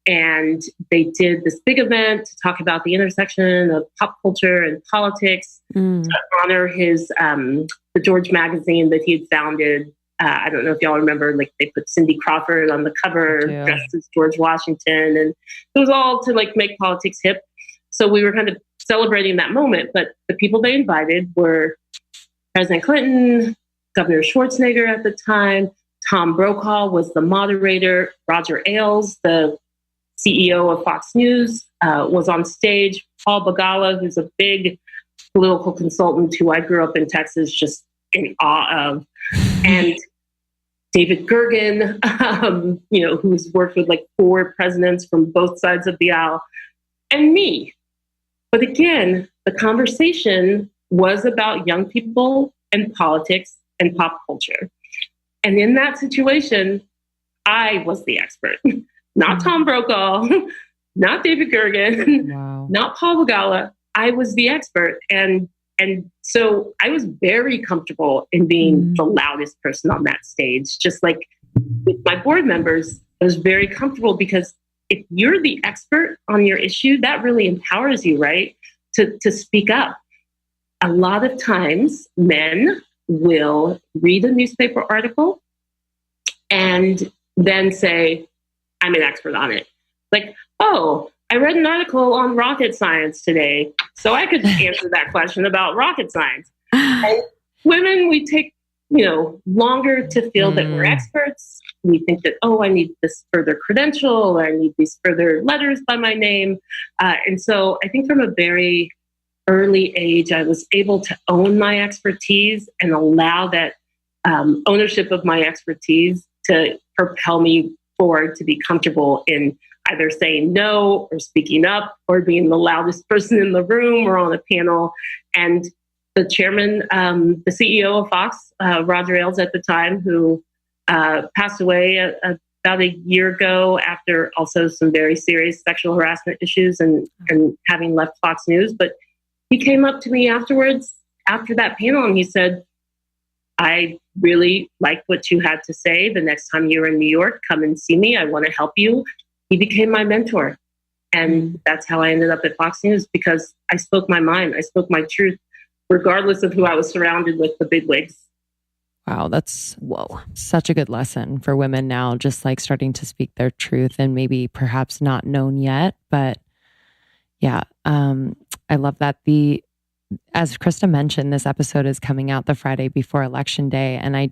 And they did this big event to talk about the intersection of pop culture and politics to honor his, the George magazine that he had founded. I don't know if y'all remember, like they put Cindy Crawford on the cover, dressed as George Washington. And it was all to like make politics hip. So we were kind of celebrating that moment. But the people they invited were President Clinton, Governor Schwarzenegger at the time, Tom Brokaw was the moderator, Roger Ailes, the CEO of Fox News, was on stage. Paul Begala, who's a big political consultant who I grew up in Texas just in awe of. And David Gergen, who's worked with like 4 presidents from both sides of the aisle, and me. But again, the conversation was about young people and politics and pop culture. And in that situation, I was the expert. Not Tom Brokaw, not David Gergen, not Paul Begala. I was the expert. And so I was very comfortable in being the loudest person on that stage. Just like with my board members, I was very comfortable because if you're the expert on your issue, that really empowers you, right? To speak up. A lot of times men will read a newspaper article and then say, I'm an expert on it. Like, oh, I read an article on rocket science today, so I could answer that question about rocket science. And women, we take, longer to feel that we're experts. We think that, oh, I need this further credential, or I need these further letters by my name. And so I think from a very early age, I was able to own my expertise and allow that ownership of my expertise to propel me forward, to be comfortable in either saying no or speaking up or being the loudest person in the room or on a panel. And the chairman, the CEO of Fox, Roger Ailes at the time, who passed away about a year ago after also some very serious sexual harassment issues and having left Fox News. But he came up to me afterwards, after that panel, and he said, I really liked what you had to say. The next time you're in New York, come and see me. I want to help you. He became my mentor. And that's how I ended up at Fox News, because I spoke my mind. I spoke my truth, regardless of who I was surrounded with, the bigwigs. Wow, that's such a good lesson for women now, just like starting to speak their truth and maybe perhaps not known yet. But yeah, I love that. As Krista mentioned, this episode is coming out the Friday before Election Day. And I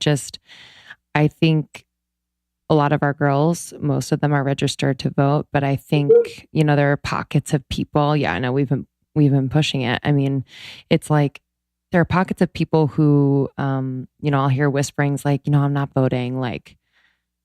think a lot of our girls, most of them are registered to vote, but I think, there are pockets of people. Yeah, I know we've been pushing it. I mean, it's like there are pockets of people who, I'll hear whisperings like, I'm not voting. Like,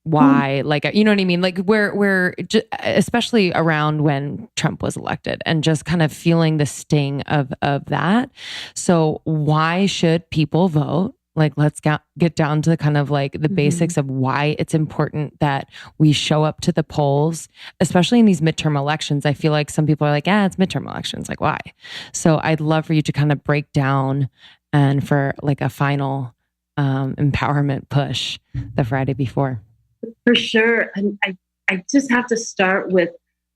why? Like, you know what I mean? Like we're especially around when Trump was elected and just kind of feeling the sting of that. So why should people vote? Like, let's get down to kind of like the basics of why it's important that we show up to the polls, especially in these midterm elections. I feel like some people are like, it's midterm elections. Like, why? So I'd love for you to kind of break down and for like a final empowerment push the Friday before. For sure. And I just have to start with,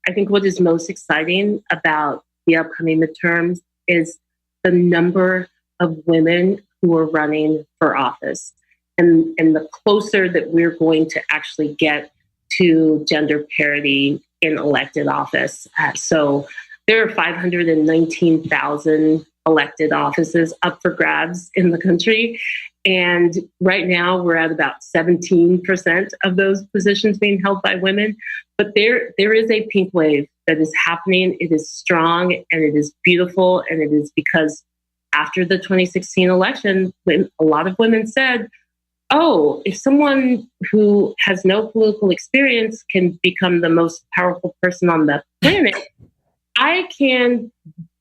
I think what is most exciting about the upcoming midterms is the number of women who are running for office, and the closer that we're going to actually get to gender parity in elected office. So there are 519,000 elected offices up for grabs in the country. And right now we're at about 17% of those positions being held by women. But there is a pink wave that is happening. It is strong and it is beautiful. And it is because after the 2016 election, when a lot of women said, oh, if someone who has no political experience can become the most powerful person on the planet, I can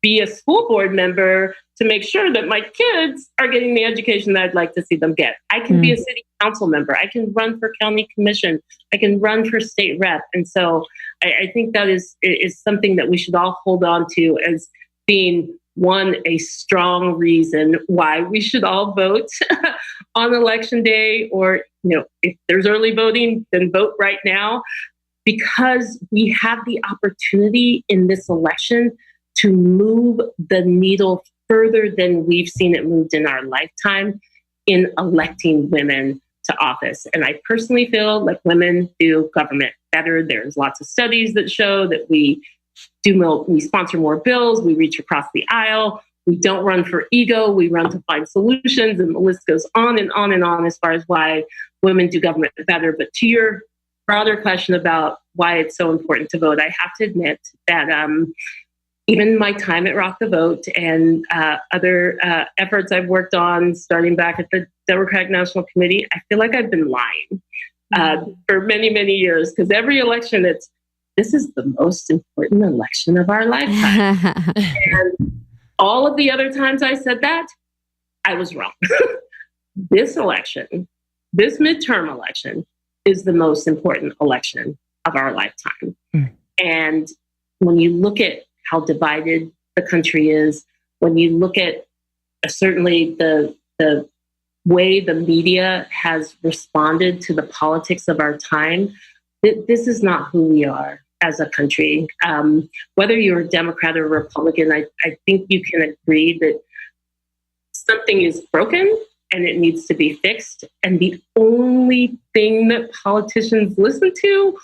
be a school board member to make sure that my kids are getting the education that I'd like to see them get. I can be a city council member. I can run for county commission. I can run for state rep. And so I think that is something that we should all hold on to as being, one, a strong reason why we should all vote, on election day, or, if there's early voting, then vote right now, because we have the opportunity in this election to move the needle further than we've seen it moved in our lifetime in electing women to office. And I personally feel like women do government better. There's lots of studies that show that we sponsor more bills, we reach across the aisle, we don't run for ego, we run to find solutions, and the list goes on and on and on as far as why women do government better. But to your broader question about why it's so important to vote, I have to admit that even my time at Rock the Vote and other efforts I've worked on, starting back at the Democratic National Committee, I feel like I've been lying for many, many years, because every election, this is the most important election of our lifetime. And all of the other times I said that, I was wrong. This election, this midterm election, is the most important election of our lifetime. And when you look at how divided the country is, when you look at certainly the way the media has responded to the politics of our time, this is not who we are as a country. Whether you're a Democrat or Republican, I think you can agree that something is broken and it needs to be fixed. And the only thing that politicians listen to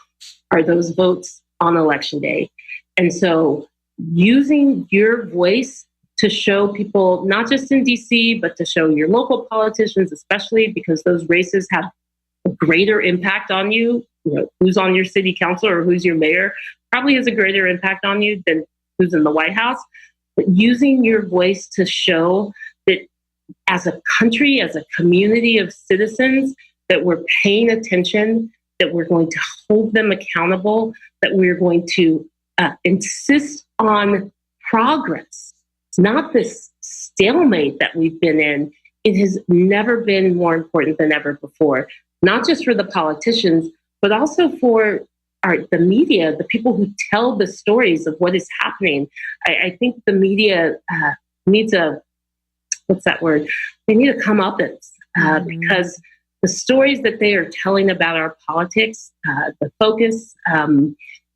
are those votes on election day. And so using your voice to show people, not just in DC, but to show your local politicians, especially because those races have a greater impact on you. Who's on your city council or who's your mayor probably has a greater impact on you than who's in the White House. But using your voice to show that as a country, as a community of citizens, that we're paying attention, that we're going to hold them accountable, that we're going to insist on progress, not this stalemate that we've been in. It has never been more important than ever before, not just for the politicians, but also for the media, the people who tell the stories of what is happening. I think the media needs what's that word? They need a comeuppance because the stories that they are telling about our politics, the focus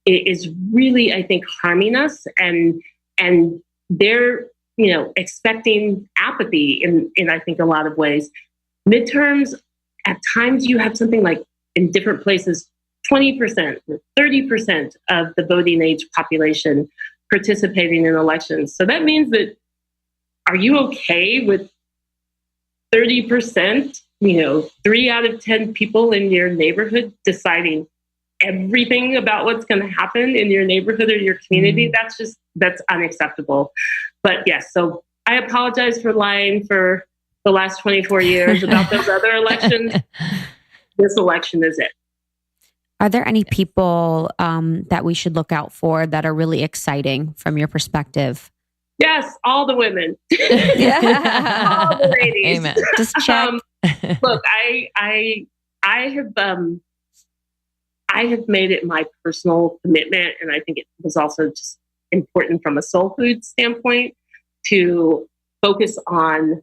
is really, I think, harming us, and they're expecting apathy in I think a lot of ways. Midterms, at times you have something like, in different places, 20% or 30% of the voting age population participating in elections. So that means that, are you okay with 30%, 3 out of 10 people in your neighborhood deciding everything about what's going to happen in your neighborhood or your community? That's unacceptable. But yes, so I apologize for lying for the last 24 years about those other elections. This election is it. Are there any people that we should look out for that are really exciting from your perspective? Yes, all the women. All the ladies. Amen. Just check. Look, I have made it my personal commitment, and I think it was also just important from a soul food standpoint to focus on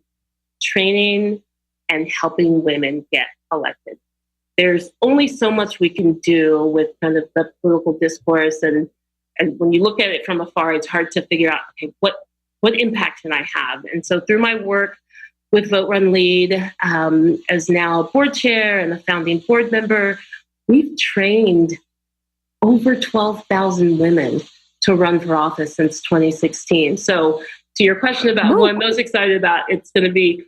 training and helping women get elected. There's only so much we can do with kind of the political discourse, and when you look at it from afar, it's hard to figure out, okay, what impact can I have? And so through my work with Vote Run Lead, as now a board chair and a founding board member, we've trained over 12,000 women to run for office since 2016. So to your question about who I'm most excited about, it's going to be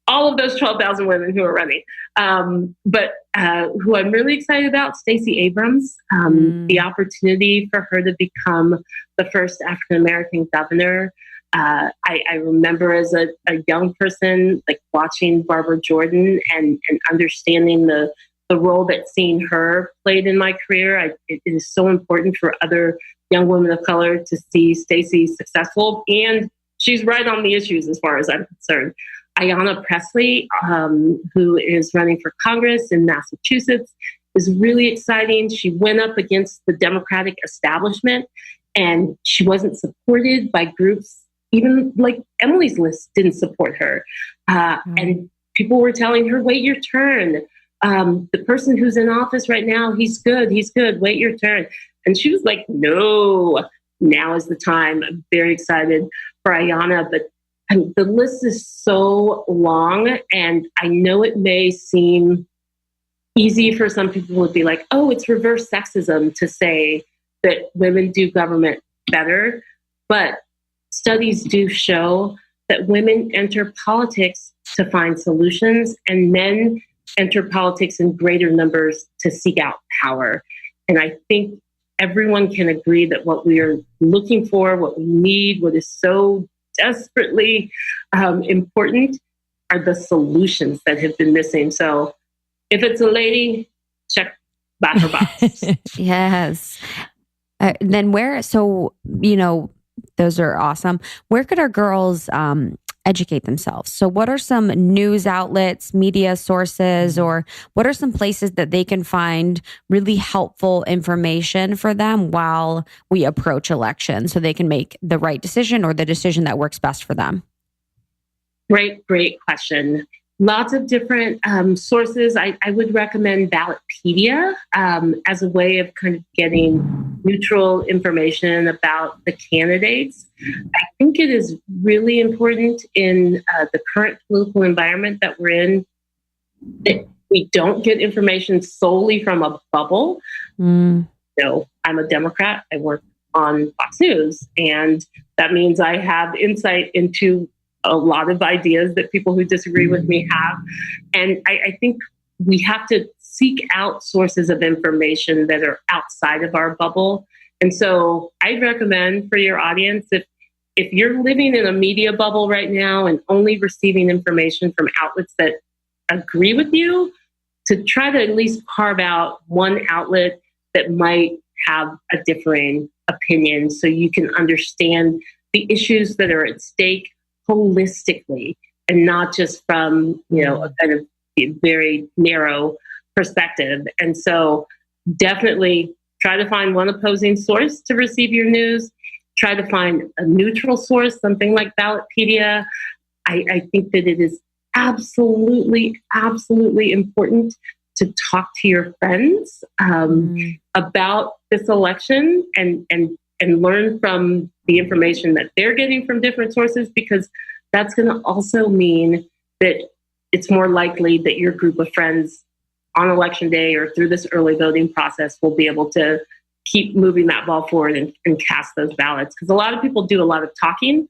all of those 12,000 women who are running. But who I'm really excited about, Stacey Abrams, the opportunity for her to become the first African-American governor. I remember as a young person, like watching Barbara Jordan and understanding the role that seeing her played in my career. It is so important for other young women of color to see Stacey successful, and she's right on the issues as far as I'm concerned. Ayanna Pressley, who is running for Congress in Massachusetts, is really exciting. She went up against the Democratic establishment, and she wasn't supported by groups, even like Emily's List didn't support her. And people were telling her, wait your turn. The person who's in office right now, he's good, wait your turn. And she was like, no, now is the time. I'm very excited for Ayanna, but the list is so long, and I know it may seem easy for some people to be like, oh, it's reverse sexism to say that women do government better. But studies do show that women enter politics to find solutions, and men enter politics in greater numbers to seek out power. And I think everyone can agree that what we are looking for, what we need, what is so desperately important are the solutions that have been missing. So if it's a lady, check back her box. Yes. Then where, so, those are awesome. Where could our girls educate themselves? So what are some news outlets, media sources, or what are some places that they can find really helpful information for them while we approach election so they can make the right decision or the decision that works best for them? Great question. Lots of different sources. I would recommend Ballotpedia as a way of kind of getting neutral information about the candidates. I think it is really important in the current political environment that we're in that we don't get information solely from a bubble. I'm a Democrat. I work on Fox News, and that means I have insight into a lot of ideas that people who disagree with me have. And I think we have to seek out sources of information that are outside of our bubble. And so I'd recommend for your audience, if you're living in a media bubble right now and only receiving information from outlets that agree with you, to try to at least carve out one outlet that might have a differing opinion so you can understand the issues that are at stake holistically and not just from, a kind of very narrow perspective. And so definitely try to find one opposing source to receive your news. Try to find a neutral source, something like Ballotpedia. I think that it is absolutely important to talk to your friends about this election and learn from the information that they're getting from different sources, because that's going to also mean that it's more likely that your group of friends on election day or through this early voting process will be able to keep moving that ball forward and cast those ballots. Because a lot of people do a lot of talking,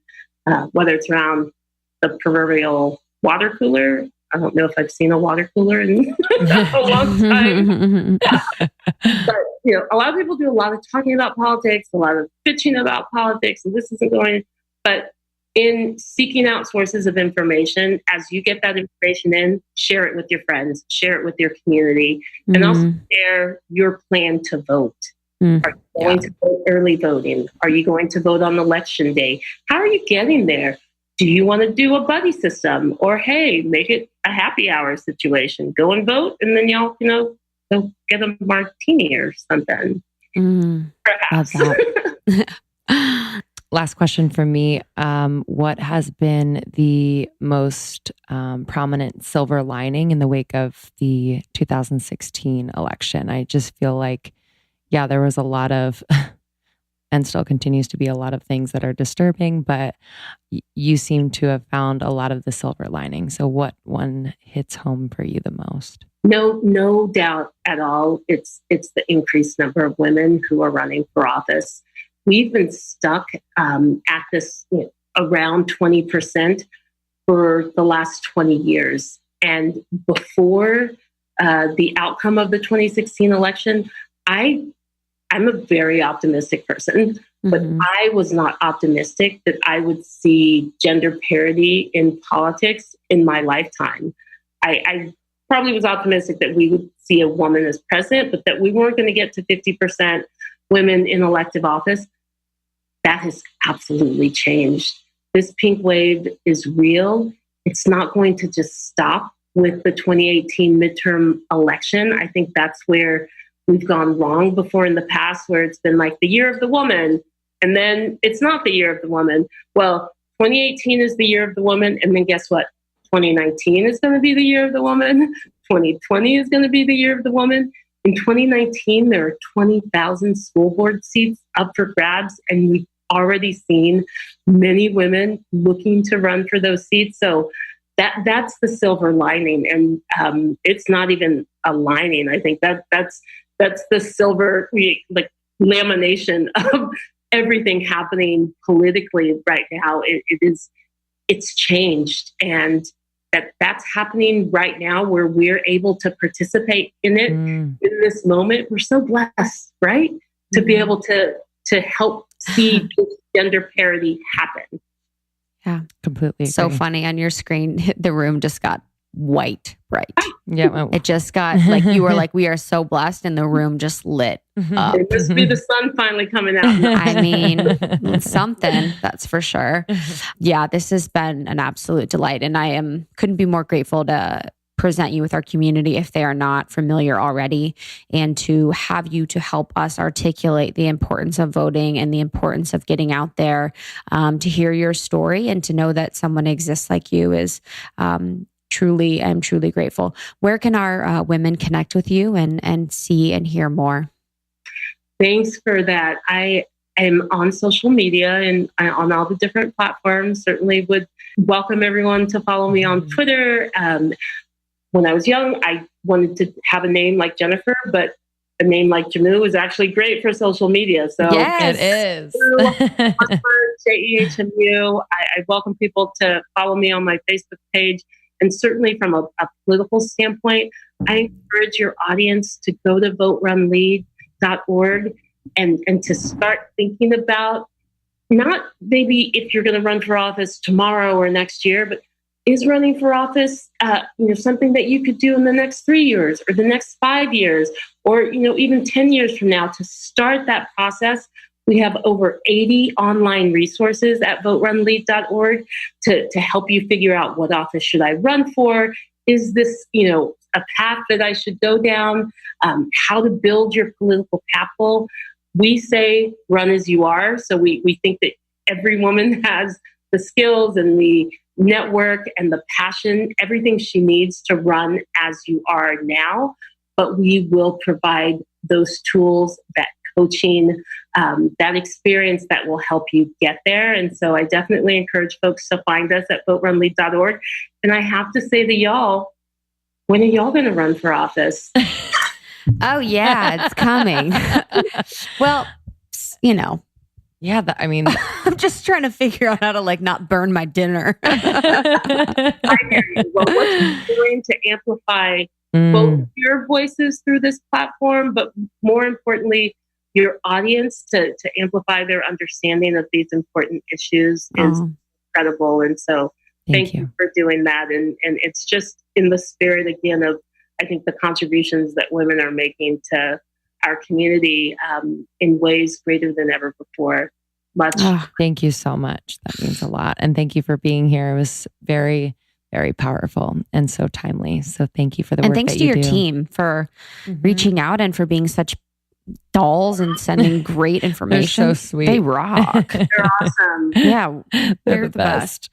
whether it's around the proverbial water cooler. I don't know if I've seen a water cooler in a long time. But, a lot of people do a lot of talking about politics, a lot of bitching about politics, and this isn't going. But in seeking out sources of information, as you get that information in, share it with your friends, share it with your community, and also share your plan to vote. Are you going to vote early voting? Are you going to vote on election day? How are you getting there? Do you want to do a buddy system? Or, hey, make it a happy hour situation. Go and vote, and then y'all, go get a martini or something. Perhaps. Love that. Last question for me. What has been the most prominent silver lining in the wake of the 2016 election? I just feel like, there was a lot of, and still continues to be a lot of things that are disturbing, but you seem to have found a lot of the silver lining. So what one hits home for you the most? No doubt at all. It's the increased number of women who are running for office. We've been stuck at this around 20% for the last 20 years. And before the outcome of the 2016 election, I'm a very optimistic person, but I was not optimistic that I would see gender parity in politics in my lifetime. I probably was optimistic that we would see a woman as president, but that we weren't going to get to 50% women in elective office. That has absolutely changed. This pink wave is real. It's not going to just stop with the 2018 midterm election. I think that's where we've gone wrong before in the past, where it's been like the year of the woman, and then it's not the year of the woman. Well, 2018 is the year of the woman, and then guess what? 2019 is going to be the year of the woman. 2020 is going to be the year of the woman. In 2019, there are 20,000 school board seats up for grabs, and we've already seen many women looking to run for those seats. So that's the silver lining, and it's not even a lining. I think that's the silver lamination of everything happening politically right now. It's changed, and that's happening right now where we're able to participate in it in this moment. We're so blessed, right? To be able to help see gender parity happen. Yeah, completely. So funny on your screen, the room just got white bright. Yeah. It just got like, you were like, we are so blessed, and the room just lit up. It must be the sun finally coming out. I mean, something, that's for sure. Yeah, this has been an absolute delight. And I couldn't be more grateful to present you with our community if they are not familiar already, and to have you to help us articulate the importance of voting and the importance of getting out there, to hear your story and to know that someone exists like you is I'm truly grateful. Where can our women connect with you and see and hear more? Thanks for that. I am on social media and on all the different platforms. Certainly would welcome everyone to follow me on Twitter. When I was young, I wanted to have a name like Jennifer, but a name like Jehmu is actually great for social media. So yes, it is. Jehmu. I welcome people to follow me on my Facebook page. And certainly from a political standpoint, I encourage your audience to go to voterunlead.org and to start thinking about not maybe if you're going to run for office tomorrow or next year, but is running for office something that you could do in the next 3 years or the next 5 years or even 10 years from now. To start that process, we have over 80 online resources at voterunlead.org to help you figure out what office should I run for. Is this, a path that I should go down? How to build your political capital. We say run as you are. So we think that every woman has the skills and the network and the passion, everything she needs to run as you are now. But we will provide those tools, that coaching, that experience that will help you get there. And so I definitely encourage folks to find us at voterunlead.org. And I have to say to y'all, when are y'all going to run for office? Oh, yeah, it's coming. Well, Yeah, I'm just trying to figure out how to not burn my dinner. I hear you. Well, what you're doing to amplify both your voices through this platform, but more importantly, your audience to amplify their understanding of these important issues is incredible. And so thank you for doing that. And it's just in the spirit, again, of, I think, the contributions that women are making to our community in ways greater than ever before. Thank you so much. That means a lot. And thank you for being here. It was very, very powerful and so timely. So thank you for the work that you do. And thanks to your team for reaching out and for being such dolls and sending great information. They're so sweet. They rock. They're awesome. Yeah, they're the best.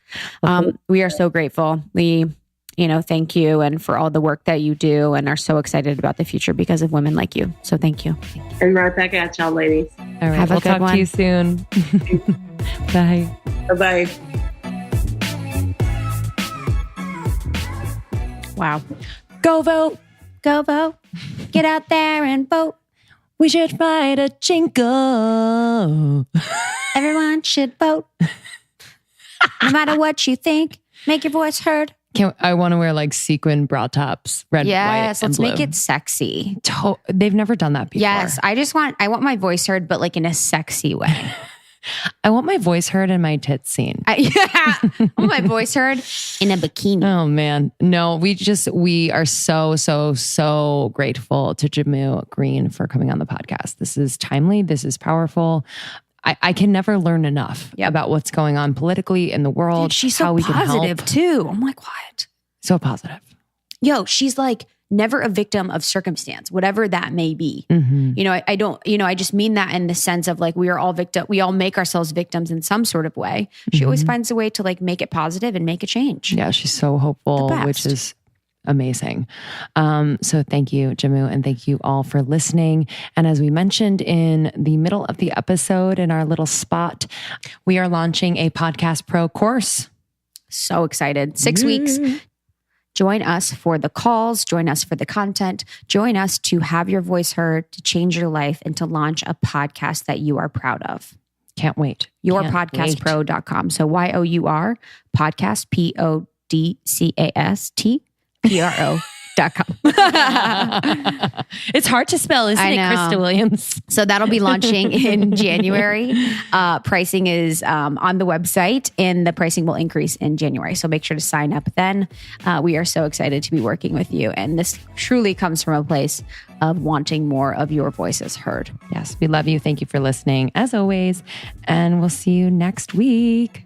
We are so grateful. We thank you and for all the work that you do, and are so excited about the future because of women like you. So thank you. And right back at y'all, ladies. All right. Have a we'll good talk one. to you soon. Bye. Bye-bye. Wow. Go vote. Go vote. Get out there and vote. We should write a jingle. Everyone should vote. No matter what you think, make your voice heard. I want to wear sequin bra tops, red, white, and let's blue. make it sexy. They've never done that before. Yes, I want my voice heard, but in a sexy way. I want my voice heard and my tits seen. I want my voice heard in a bikini. Oh man. No, we are so grateful to Jehmu Greene for coming on the podcast. This is timely. This is powerful. I can never learn enough about what's going on politically in the world. Dude, she's so how we can positive help. too. I'm like, what? So positive. Yo, she's never a victim of circumstance, whatever that may be. I don't, I just mean that in the sense of like, we all make ourselves victims in some sort of way. She always finds a way to like make it positive and make a change. Yeah, she's so hopeful, which is amazing. So thank you, Jehmu, and thank you all for listening. And as we mentioned in the middle of the episode in our little spot, we are launching a Podcast Pro course. So excited. 6 weeks. Join us for the calls, join us for the content, join us to have your voice heard, to change your life, and to launch a podcast that you are proud of. Can't wait. Yourpodcastpro.com. So YOUR podcast, PODCAST. PRO.com. It's hard to spell, isn't it, Krista Williams? So that'll be launching in January. Pricing is on the website, and the pricing will increase in January. So make sure to sign up then. We are so excited to be working with you. And this truly comes from a place of wanting more of your voices heard. Yes, we love you. Thank you for listening, as always. And we'll see you next week.